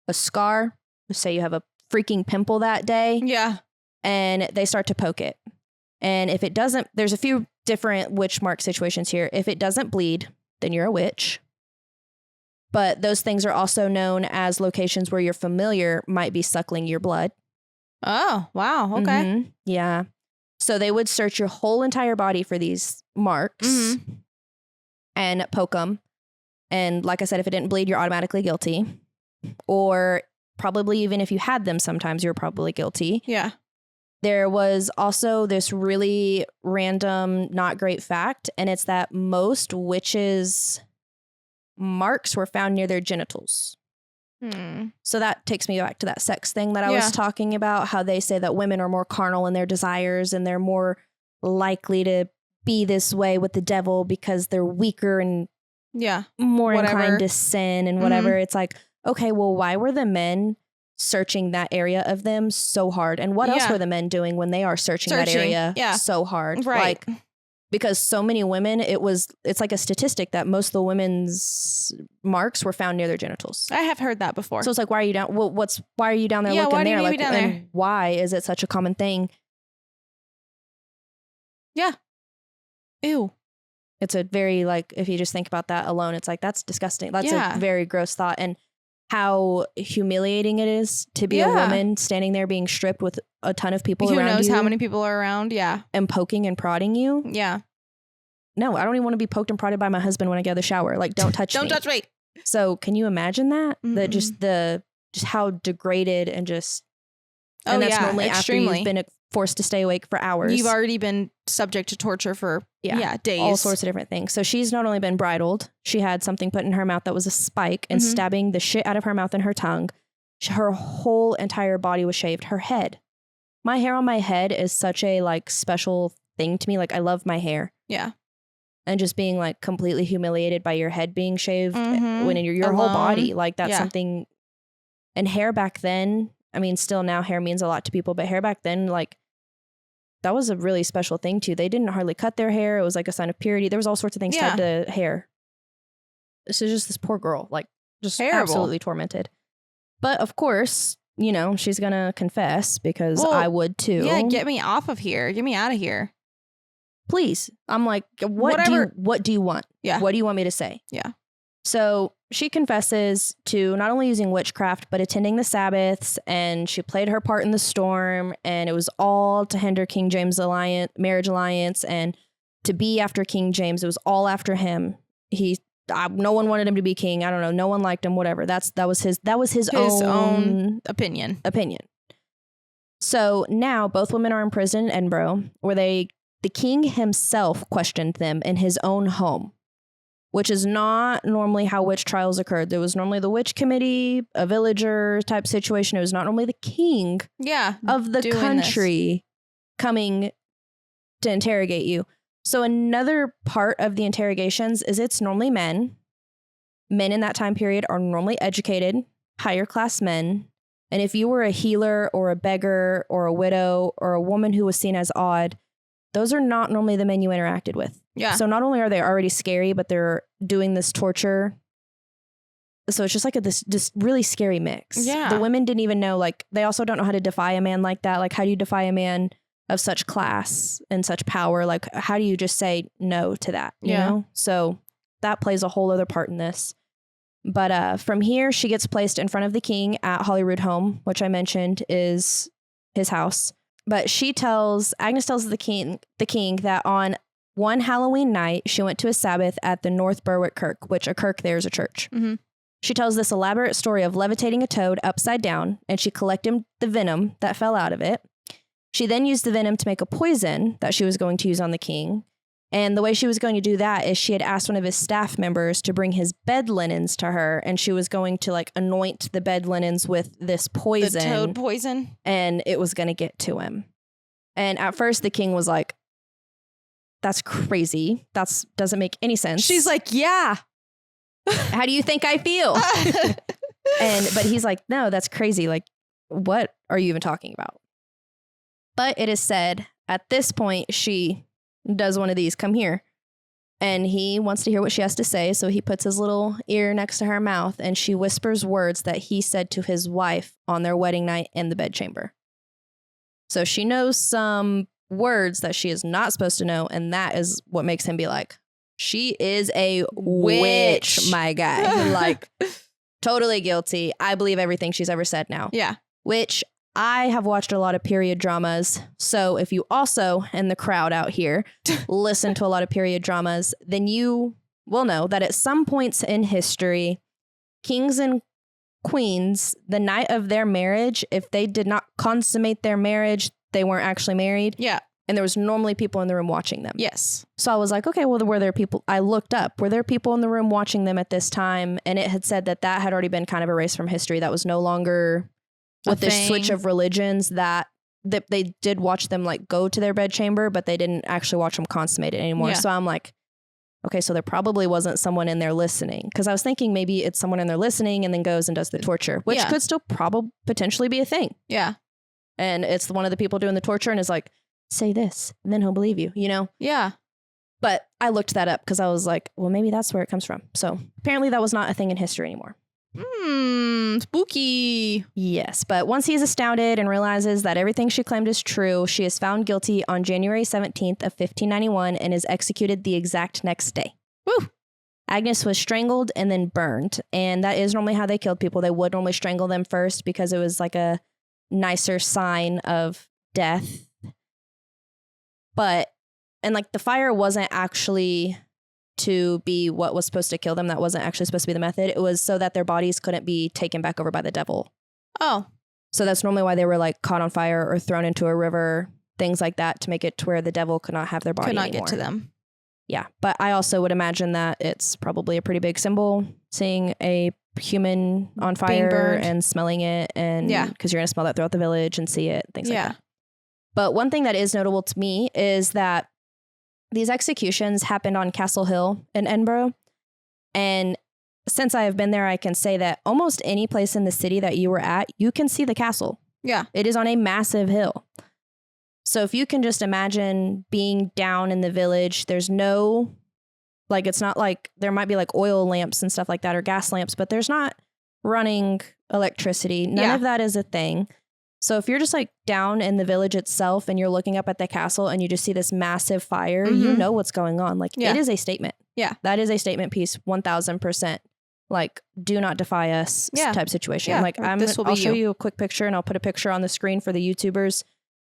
a scar, say you have a freaking pimple that day. Yeah. And they start to poke it. And if it doesn't, there's a few different witch mark situations here. If it doesn't bleed, then you're a witch. But those things are also known as locations where your familiar might be suckling your blood. Oh, wow. Okay. Yeah. So they would search your whole entire body for these marks and poke them. And like I said, if it didn't bleed, you're automatically guilty. Or probably even if you had them, sometimes you're probably guilty. Yeah. There was also this really random, not great fact, and it's that most witches' marks were found near their genitals. So that takes me back to that sex thing that I was talking about, how they say that women are more carnal in their desires and they're more likely to be this way with the devil because they're weaker and more inclined to sin and whatever. It's like, okay, well, why were the men searching that area of them so hard? And what else were the men doing when they are searching that area so hard? Right. Like, because so many women, it's like a statistic that most of the women's marks were found near their genitals. I have heard that before. So it's like, why are you down? Well, why are you down there looking why do there? you need to Like, be down and there? why is it such a common thing? Yeah. Ew. It's a very, like, if you just think about that alone, it's like, that's disgusting. That's a very gross thought. And how humiliating it is to be a woman standing there being stripped with a ton of people around you. Who knows how many people are around? Yeah. And poking and prodding you. Yeah. No, I don't even want to be poked and prodded by my husband when I get out of the shower. Like, don't touch me. Don't touch me. So can you imagine that? That just how degraded and just, and that's normally extremely. After you've been forced to stay awake for hours. You've already been subject to torture for days. All sorts of different things. So she's not only been bridled, she had something put in her mouth that was a spike and stabbing the shit out of her mouth and her tongue. Her whole entire body was shaved. Her head. My hair on my head is such a like special thing to me. Like I love my hair. Yeah. And just being like completely humiliated by your head being shaved when in your whole body. Like that's something. And hair back then, I mean, still now hair means a lot to people, but hair back then, like, that was a really special thing too. They didn't hardly cut their hair. It was like a sign of purity. There was all sorts of things tied to hair. This is just this poor girl, like just terrible. Absolutely tormented. But of course, you know, she's going to confess because I would too. Yeah. Get me off of here. Get me out of here. Please. I'm like, what do you want? Yeah. What do you want me to say? Yeah. So she confesses to not only using witchcraft, but attending the Sabbaths, and she played her part in the storm, and it was all to hinder King James' marriage alliance, and to be after King James. It was all after him. No one wanted him to be king. I don't know. No one liked him. Whatever. That was his own opinion. So now both women are in prison in Edinburgh, where the king himself questioned them in his own home, which is not normally how witch trials occurred. There was normally the witch committee, a villager type situation. It was not normally the king of the country coming to interrogate you. So another part of the interrogations is it's normally men. Men in that time period are normally educated, higher class men. And if you were a healer or a beggar or a widow or a woman who was seen as odd, those are not normally the men you interacted with. Yeah. So not only are they already scary, but they're doing this torture. So it's just like this really scary mix. Yeah. The women didn't even know, like, they also don't know how to defy a man like that. Like, how do you defy a man of such class and such power? Like, how do you just say no to that? You know? So that plays a whole other part in this. But from here, she gets placed in front of the king at Holyrood Home, which I mentioned is his house. But Agnes tells the king that on one Halloween night, she went to a Sabbath at the North Berwick Kirk, which a kirk there is a church. Mm-hmm. She tells this elaborate story of levitating a toad upside down, and she collected the venom that fell out of it. She then used the venom to make a poison that she was going to use on the king. And the way she was going to do that is she had asked one of his staff members to bring his bed linens to her, and she was going to like anoint the bed linens with this poison. The toad poison. And it was going to get to him. And at first the king was like, that's crazy. That doesn't make any sense. She's like, yeah. How do you think I feel? But he's like, no, that's crazy. Like, what are you even talking about? But it is said at this point, she does one of these, come here. And he wants to hear what she has to say. So he puts his little ear next to her mouth, and she whispers words that he said to his wife on their wedding night in the bedchamber. So she knows some words that she is not supposed to know. And that is what makes him be like, she is a witch, my guy. Like, totally guilty. I believe everything she's ever said now. Yeah. Which I have watched a lot of period dramas. So if you also, in the crowd out here, listen to a lot of period dramas, then you will know that at some points in history, kings and queens, the night of their marriage, if they did not consummate their marriage, they weren't actually married. Yeah. And there was normally people in the room watching them. Yes. So I was like, okay, well, were there people? I looked up. Were there people in the room watching them at this time? And it had said that had already been kind of erased from history. That was no longer with this switch of religions, that they did watch them like go to their bedchamber, but they didn't actually watch them consummate it anymore. Yeah. So I'm like, okay, so there probably wasn't someone in there listening. Because I was thinking maybe it's someone in there listening and then goes and does the torture, which could still potentially be a thing. Yeah. And it's one of the people doing the torture and is like, say this, and then he'll believe you, you know? Yeah. But I looked that up because I was like, well, maybe that's where it comes from. So apparently that was not a thing in history anymore. Spooky. Yes, but once he is astounded and realizes that everything she claimed is true, she is found guilty on January 17th of 1591 and is executed the exact next day. Woo! Agnes was strangled and then burned, and that is normally how they killed people. They would normally strangle them first because it was like a nicer sign of death. And like the fire wasn't actually to be what was supposed to kill them. That wasn't actually supposed to be the method. It was so that their bodies couldn't be taken back over by the devil. Oh. So that's normally why they were like caught on fire or thrown into a river, things like that, to make it to where the devil could not have their body anymore. Could not get to them. Yeah. But I also would imagine that it's probably a pretty big symbol, seeing a human on fire and smelling it. And because you're going to smell that throughout the village and see it, things like that. But one thing that is notable to me is that these executions happened on Castle Hill in Edinburgh. And since I have been there, I can say that almost any place in the city that you were at, you can see the castle. Yeah. It is on a massive hill. So if you can just imagine being down in the village, there's no, like, it's not like there might be like oil lamps and stuff like that or gas lamps, but there's not running electricity. None of that is a thing. So if you're just like down in the village itself and you're looking up at the castle and you just see this massive fire, you know what's going on. Like it is a statement. Yeah. That is a statement piece. 1000%. Like, do not defy us type situation. Yeah. Like I'll show you a quick picture and I'll put a picture on the screen for the YouTubers.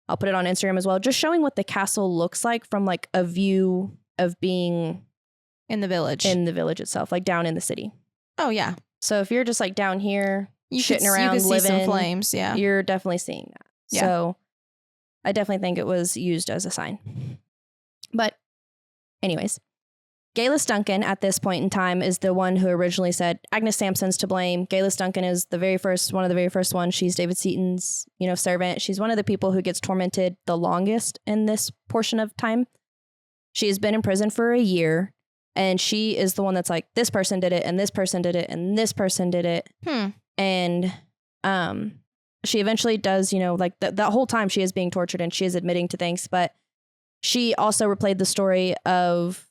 I'll put it on Instagram as well. Just showing what the castle looks like from like a view of being in the village itself, like down in the city. Oh yeah. So if you're just like down here, shitting around, you living, see some flames. Yeah, you're definitely seeing that. Yeah. So I definitely think it was used as a sign. But anyways, Galis Duncan at this point in time is the one who originally said Agnes Sampson's to blame. Galis Duncan is one of the very first ones. She's David Seaton's, servant. She's one of the people who gets tormented the longest in this portion of time. She has been in prison for a year. And she is the one that's like, this person did it, and this person did it, and this person did it. And she eventually does, like that whole time she is being tortured and she is admitting to things. But she also replayed the story of,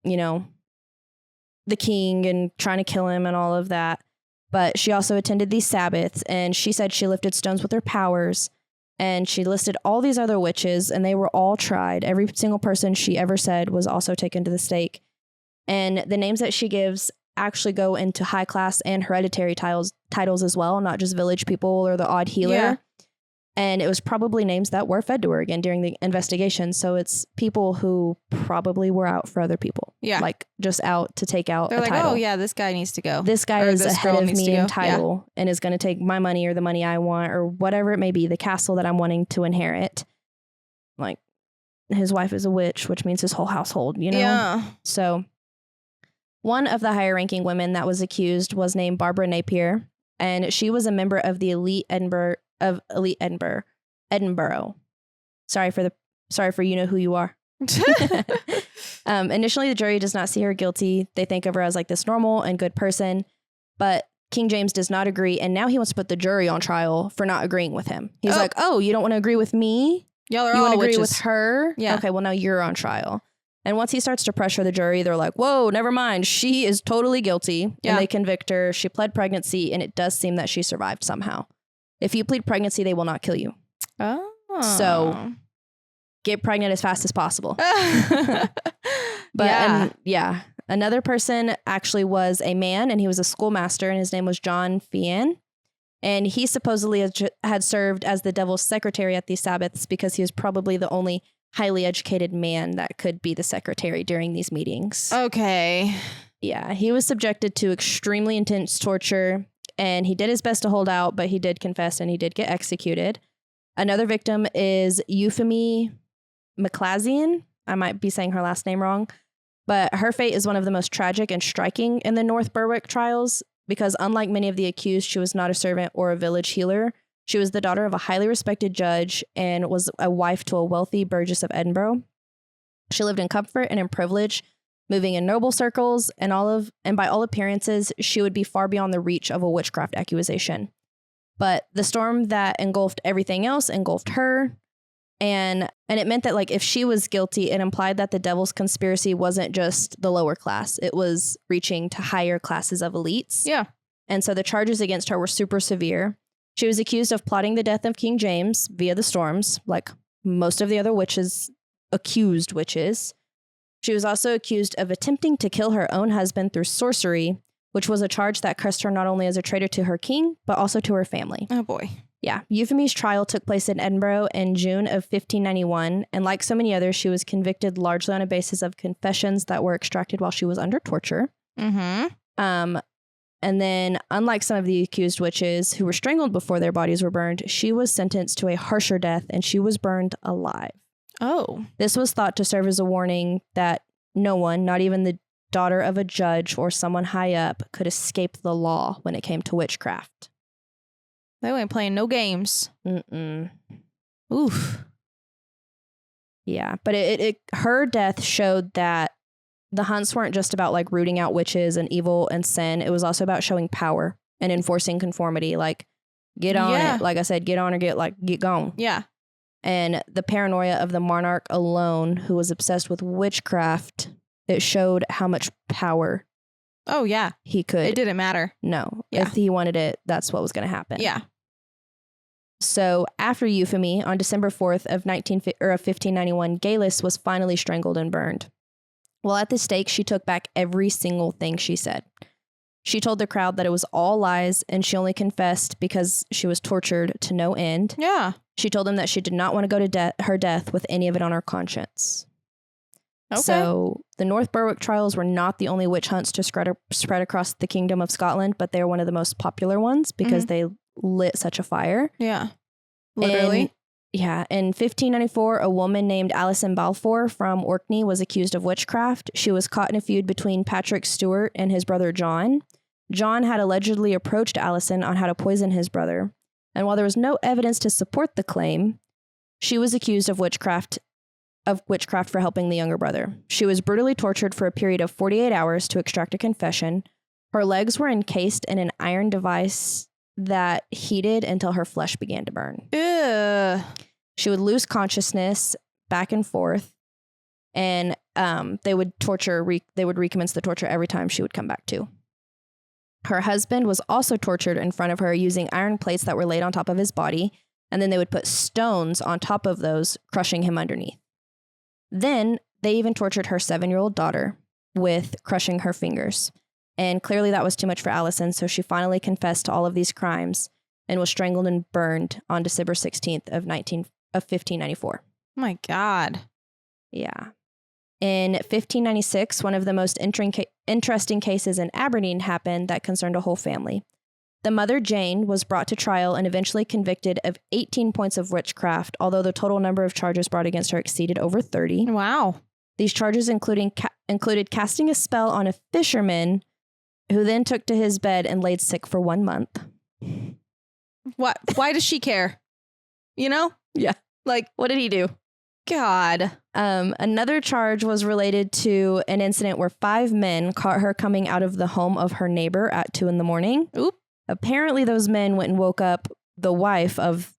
the king and trying to kill him and all of that. But she also attended these Sabbaths and she said she lifted stones with her powers. And she listed all these other witches and they were all tried. Every single person she ever said was also taken to the stake. And the names that she gives actually go into high class and hereditary titles as well, not just village people or the odd healer. Yeah. And it was probably names that were fed to her again during the investigation. So it's people who probably were out for other people. Yeah. Like just out to take out a title. Oh yeah, this guy needs to go. This guy is ahead of me in title and is going to take my money or the money I want or whatever it may be, the castle that I'm wanting to inherit. Like his wife is a witch, which means his whole household, Yeah. So one of the higher ranking women that was accused was named Barbara Napier, and she was a member of the elite Edinburgh. Sorry for you know who you are. Initially, the jury does not see her guilty. They think of her as like this normal and good person, but King James does not agree, and now he wants to put the jury on trial for not agreeing with him. He's like, "Oh, you don't want to agree with me? Y'all are you all want to agree witches. with her? Yeah. Okay, well now you're on trial." And once he starts to pressure the jury, they're like, whoa, never mind. She is totally guilty. Yeah. And they convict her. She pled pregnancy, and it does seem that she survived somehow. If you plead pregnancy, they will not kill you. Oh. So get pregnant as fast as possible. Another person actually was a man, and he was a schoolmaster, and his name was John Fian. And he supposedly had served as the devil's secretary at these Sabbaths because he was probably the only highly educated man that could be the secretary during these meetings. Okay. Yeah, he was subjected to extremely intense torture, and he did his best to hold out, but he did confess and he did get executed. Another victim is Euphemie McClazian. I might be saying her last name wrong, but her fate is one of the most tragic and striking in the North Berwick trials because unlike many of the accused, she was not a servant or a village healer. She was the daughter of a highly respected judge and was a wife to a wealthy burgess of Edinburgh. She lived in comfort and in privilege, moving in noble circles, and by all appearances, she would be far beyond the reach of a witchcraft accusation. But the storm that engulfed everything else engulfed her. And it meant that like if she was guilty, it implied that the devil's conspiracy wasn't just the lower class. It was reaching to higher classes of elites. Yeah. And so the charges against her were super severe. She was accused of plotting the death of King James via the storms, like most of the other accused witches. She was also accused of attempting to kill her own husband through sorcery, which was a charge that cursed her not only as a traitor to her king, but also to her family. Oh, boy. Yeah. Eupheme's trial took place in Edinburgh in June of 1591. And like so many others, she was convicted largely on a basis of confessions that were extracted while she was under torture. Mm-hmm. And then, unlike some of the accused witches who were strangled before their bodies were burned, she was sentenced to a harsher death and she was burned alive. Oh. This was thought to serve as a warning that no one, not even the daughter of a judge or someone high up, could escape the law when it came to witchcraft. They ain't playing no games. Mm-mm. Oof. Yeah, but her death showed that the hunts weren't just about like rooting out witches and evil and sin. It was also about showing power and enforcing conformity. Like, get on it. Like I said, get on or get gone. Yeah. And the paranoia of the monarch alone, who was obsessed with witchcraft, it showed how much power. Oh, yeah. He could. It didn't matter. No. Yeah. If he wanted it, that's what was going to happen. Yeah. So after Euphemy, on December 4th of 1591, Galis was finally strangled and burned. Well, at the stake, she took back every single thing she said. She told the crowd that it was all lies and she only confessed because she was tortured to no end. Yeah. She told them that she did not want to go to her death with any of it on her conscience. Okay. So the North Berwick trials were not the only witch hunts to spread across the Kingdom of Scotland, but they were one of the most popular ones because they lit such a fire. Yeah. Literally. In 1594, a woman named Alison Balfour from Orkney was accused of witchcraft. She was caught in a feud between Patrick Stewart and his brother John. John had allegedly approached Alison on how to poison his brother. And while there was no evidence to support the claim, she was accused of witchcraft for helping the younger brother. She was brutally tortured for a period of 48 hours to extract a confession. Her legs were encased in an iron device that heated until her flesh began to burn. Ugh. She would lose consciousness back and forth, and they would recommence the torture every time she would come back to. Her husband was also tortured in front of her using iron plates that were laid on top of his body, and then they would put stones on top of those, crushing him underneath. Then they even tortured her 7-year-old daughter with crushing her fingers. And clearly that was too much for Alison, so she finally confessed to all of these crimes and was strangled and burned on December 16th of 1594. Oh my God. Yeah. In 1596, one of the most interesting cases in Aberdeen happened that concerned a whole family. The mother, Jane, was brought to trial and eventually convicted of 18 points of witchcraft, although the total number of charges brought against her exceeded over 30. Wow. These charges included casting a spell on a fisherman who then took to his bed and laid sick for 1 month. What? Why does she care? You know? Yeah. Like, what did he do? God. Another charge was related to an incident where 5 men caught her coming out of the home of her neighbor at 2 a.m. Oop. Apparently, those men went and woke up the wife of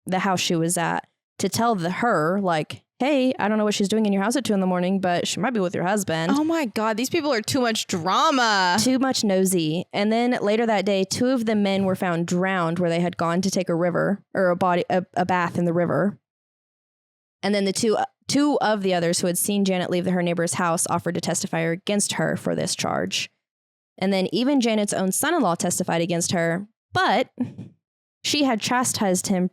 the house she was at to tell her, like, hey, I don't know what she's doing in your house at 2 a.m, but she might be with your husband. Oh my God, these people are too much drama. Too much nosy. And then later that day, 2 of the men were found drowned where they had gone to take a bath in the river. And then the two of the others who had seen Janet leave her neighbor's house offered to testify against her for this charge. And then even Janet's own son-in-law testified against her, but she had chastised him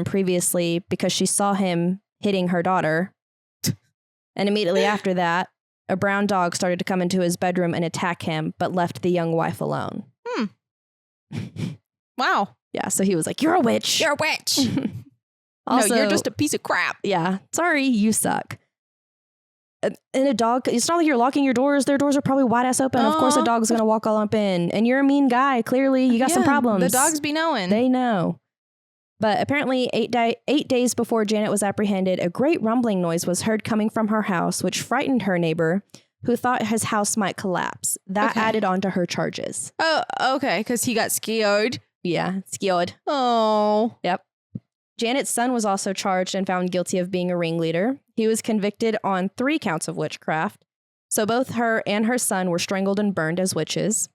previously because she saw him hitting her daughter. And immediately after that, a brown dog started to come into his bedroom and attack him, but left the young wife alone. Wow. Yeah, so he was like, you're a witch. You're a witch. Also, no, you're just a piece of crap. Yeah. Sorry, you suck. And a dog, it's not like you're locking your doors. Their doors are probably wide ass open. Of course a dog's going to walk all up in. And you're a mean guy. Clearly, you got some problems. The dogs be knowing. They know. But apparently 8 days before Janet was apprehended, a great rumbling noise was heard coming from her house, which frightened her neighbor, who thought his house might collapse. That added on to her charges. Oh, okay. Because he got scared. Yeah, scared. Oh. Yep. Janet's son was also charged and found guilty of being a ringleader. He was convicted on 3 counts of witchcraft. So both her and her son were strangled and burned as witches.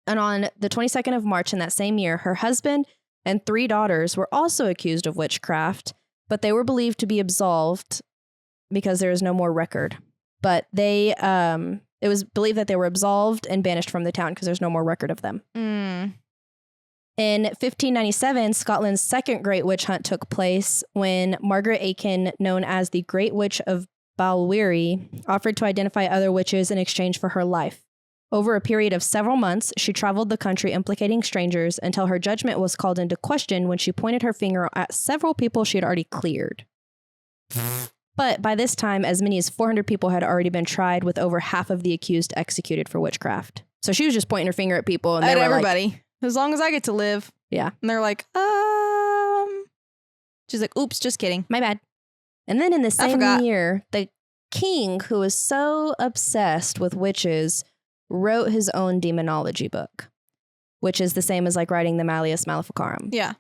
And on the 22nd of March in that same year, her husband and 3 daughters were also accused of witchcraft, but they were believed to be absolved because there is no more record. But it was believed that they were absolved and banished from the town because there's no more record of them. In 1597, Scotland's second Great Witch Hunt took place when Margaret Aiken, known as the Great Witch of Balwearie, offered to identify other witches in exchange for her life. Over a period of several months, she traveled the country implicating strangers until her judgment was called into question when she pointed her finger at several people she had already cleared. But by this time, as many as 400 people had already been tried, with over half of the accused executed for witchcraft. So she was just pointing her finger at people. And at they were everybody. Like, as long as I get to live. Yeah. And they're like, She's like, oops, just kidding. My bad. And then in the same year, the king, who was so obsessed with witches, wrote his own demonology book, which is the same as like writing the Malleus Maleficarum. Yeah.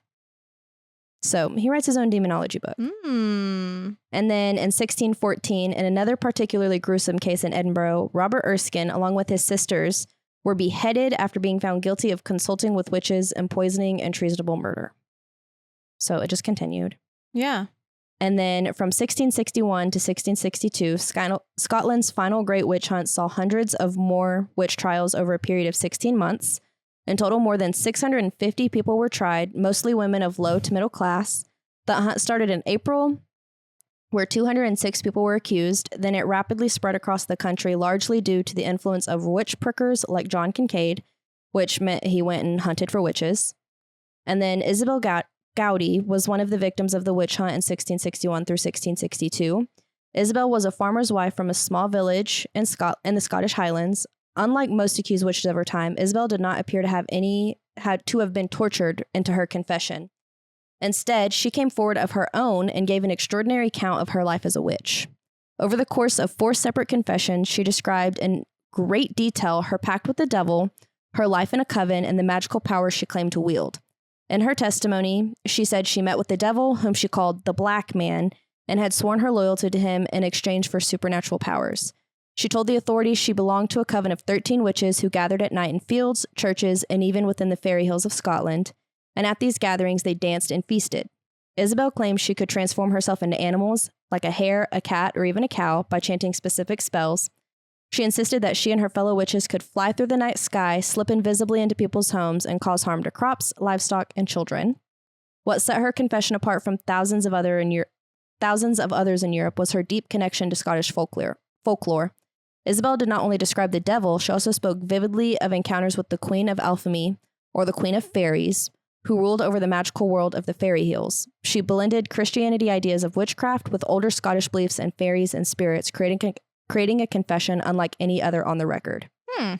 So he writes his own demonology book. And then in 1614, in another particularly gruesome case in Edinburgh, Robert Erskine, along with his sisters, were beheaded after being found guilty of consulting with witches and poisoning and treasonable murder. So it just continued. Yeah. And then from 1661 to 1662, Scotland's final Great Witch Hunt saw hundreds of more witch trials over a period of 16 months. In total, more than 650 people were tried, mostly women of low to middle class. The hunt started in April, where 206 people were accused. Then it rapidly spread across the country, largely due to the influence of witch prickers like John Kincaid, which meant he went and hunted for witches. And then Isabel Gowdy was one of the victims of the witch hunt in 1661 through 1662. Isabel was a farmer's wife from a small village in the Scottish Highlands. Unlike most accused witches of her time, Isabel did not appear to have been tortured into her confession. Instead, she came forward of her own and gave an extraordinary account of her life as a witch. Over the course of 4 separate confessions, she described in great detail her pact with the devil, her life in a coven, and the magical powers she claimed to wield. In her testimony, she said she met with the devil, whom she called the Black Man, and had sworn her loyalty to him in exchange for supernatural powers. She told the authorities she belonged to a coven of 13 witches who gathered at night in fields, churches, and even within the fairy hills of Scotland. And at these gatherings, they danced and feasted. Isabel claimed she could transform herself into animals, like a hare, a cat, or even a cow, by chanting specific spells. She insisted that she and her fellow witches could fly through the night sky, slip invisibly into people's homes, and cause harm to crops, livestock, and children. What set her confession apart from thousands of others in Europe was her deep connection to Scottish folklore. Isabel did not only describe the devil, she also spoke vividly of encounters with the Queen of Alphemy, or the Queen of Fairies, who ruled over the magical world of the fairy hills. She blended Christianity ideas of witchcraft with older Scottish beliefs in fairies and spirits, creating a confession unlike any other on the record. I'd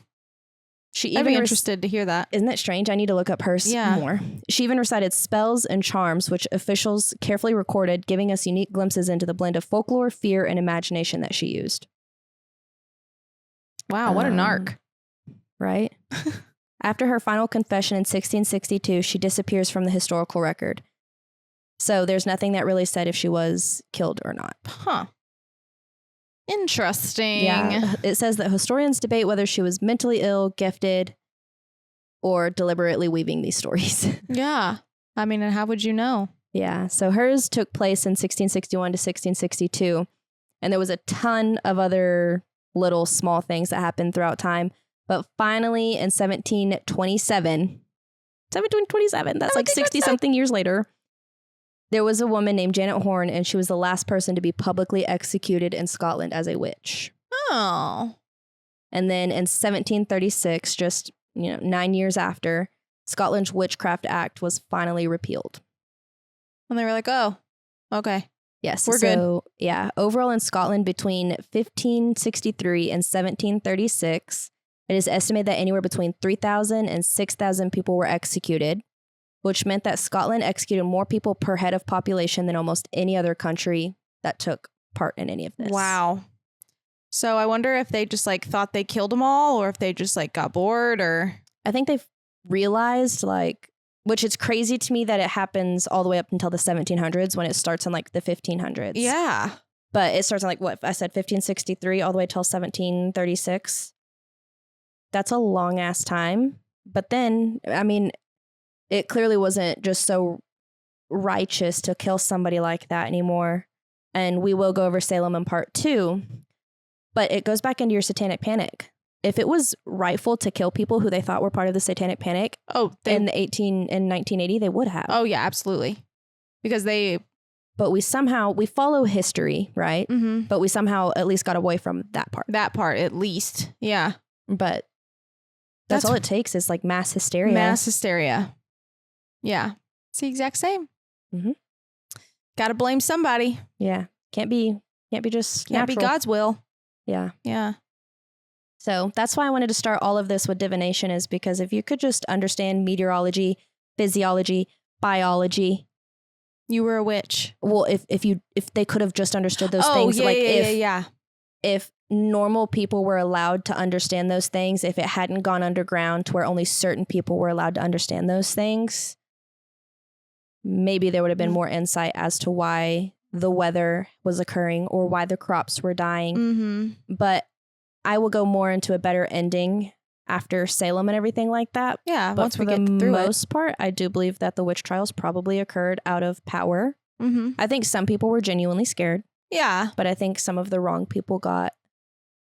be interested to hear that. Isn't that strange? I need to look up hers more. She even recited spells and charms, which officials carefully recorded, giving us unique glimpses into the blend of folklore, fear, and imagination that she used. Wow, what a narc. Right? After her final confession in 1662, she disappears from the historical record. So there's nothing that really said if she was killed or not. Huh. Interesting. Yeah. It says that historians debate whether she was mentally ill, gifted, or deliberately weaving these stories. Yeah. I mean, and how would you know? Yeah. So hers took place in 1661 to 1662. And there was a ton of other little small things that happened throughout time. But finally, in 1727, that's like 60 something years later, there was a woman named Janet Horne, and she was the last person to be publicly executed in Scotland as a witch. Oh. And then in 1736, just 9 years after, Scotland's Witchcraft Act was finally repealed. And they were like, oh, okay. Yes. We're good. Yeah. Overall in Scotland between 1563 and 1736, it is estimated that anywhere between 3,000 and 6,000 people were executed, which meant that Scotland executed more people per head of population than almost any other country that took part in any of this. Wow. So I wonder if they just thought they killed them all, or if they just got bored, or... I think they've realized which is crazy to me that it happens all the way up until the 1700s when it starts in like the 1500s. Yeah. But it starts in like what I said, 1563 all the way till 1736. That's a long ass time. But then, I mean, it clearly wasn't just so righteous to kill somebody like that anymore. And we will go over Salem in part 2. But it goes back into your satanic panic. If it was rightful to kill people who they thought were part of the satanic panic in 1980, they would have. Oh, yeah, absolutely. Because But we follow history, right? Mm-hmm. But we somehow at least got away from that part. That part, at least. Yeah. But that's all it takes is like mass hysteria. Mass hysteria. Yeah. It's the exact same. Mm-hmm. Got to blame somebody. Yeah. Can't be just Can't natural. be God's will. Yeah. Yeah. So that's why I wanted to start all of this with divination, is because if you could just understand meteorology, physiology, biology. You were a witch. Well, if they could have just understood those things. Yeah. If normal people were allowed to understand those things, if it hadn't gone underground to where only certain people were allowed to understand those things, maybe there would have been more insight as to why the weather was occurring or why the crops were dying. Mm-hmm. But I will go more into a better ending after Salem and everything like that. Yeah, but once for we get the through most part, I do believe that the witch trials probably occurred out of power. Mm-hmm. I think some people were genuinely scared. Yeah. But I think some of the wrong people got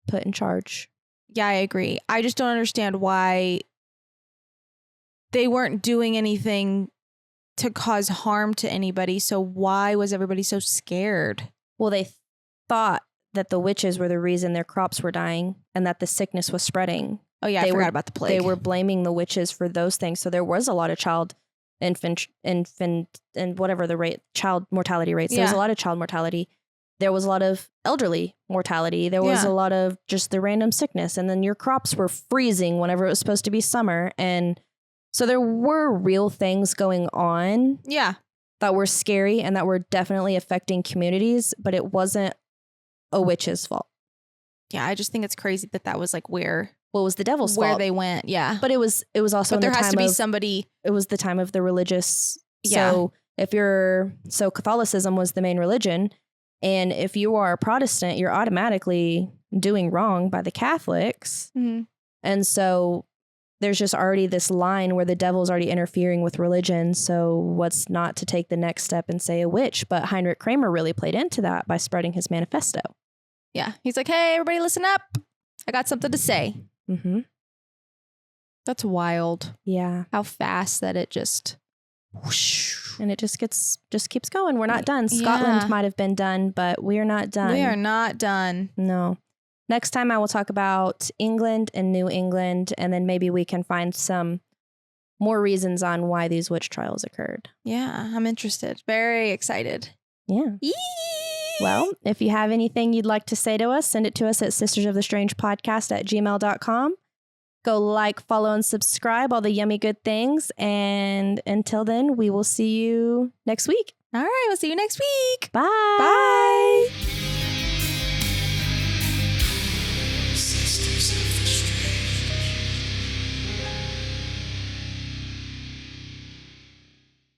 put in charge. Yeah, I agree. I just don't understand why they weren't doing anything to cause harm to anybody. So why was everybody so scared? Well, they thought that the witches were the reason their crops were dying and that the sickness was spreading. Oh, yeah, I forgot about the plague. They were blaming the witches for those things. So there was a lot of infant, and whatever the rate, child mortality rates. There was a lot of child mortality. There was a lot of elderly mortality. There was a lot of just the random sickness. And then your crops were freezing whenever it was supposed to be summer. And so there were real things going on. Yeah. That were scary and that were definitely affecting communities, but it wasn't a witch's fault. Yeah, I just think it's crazy that was like where... Well, it was the devil's fault. Where they went, yeah. But it was also but there has to be somebody... It was the time of the religious... Yeah. So Catholicism was the main religion. And if you are a Protestant, you're automatically doing wrong by the Catholics. Mm-hmm. And so there's just already this line where the devil's already interfering with religion. So what's not to take the next step and say a witch? But Heinrich Kramer really played into that by spreading his manifesto. Yeah. He's like, hey, everybody listen up. I got something to say. Mm-hmm. That's wild. Yeah. How fast that it just... whoosh. And it just keeps going. We're not done. Scotland might have been done, but we are not done. We are not done. No. Next time I will talk about England and New England, and then maybe we can find some more reasons on why these witch trials occurred. Yeah, I'm interested. Very excited. Yeah. Yee! Well, if you have anything you'd like to say to us, send it to us at sistersofthestrangepodcast@gmail.com. Go like, follow, and subscribe, all the yummy good things. And until then, we will see you next week. All right, we'll see you next week. Bye. Bye.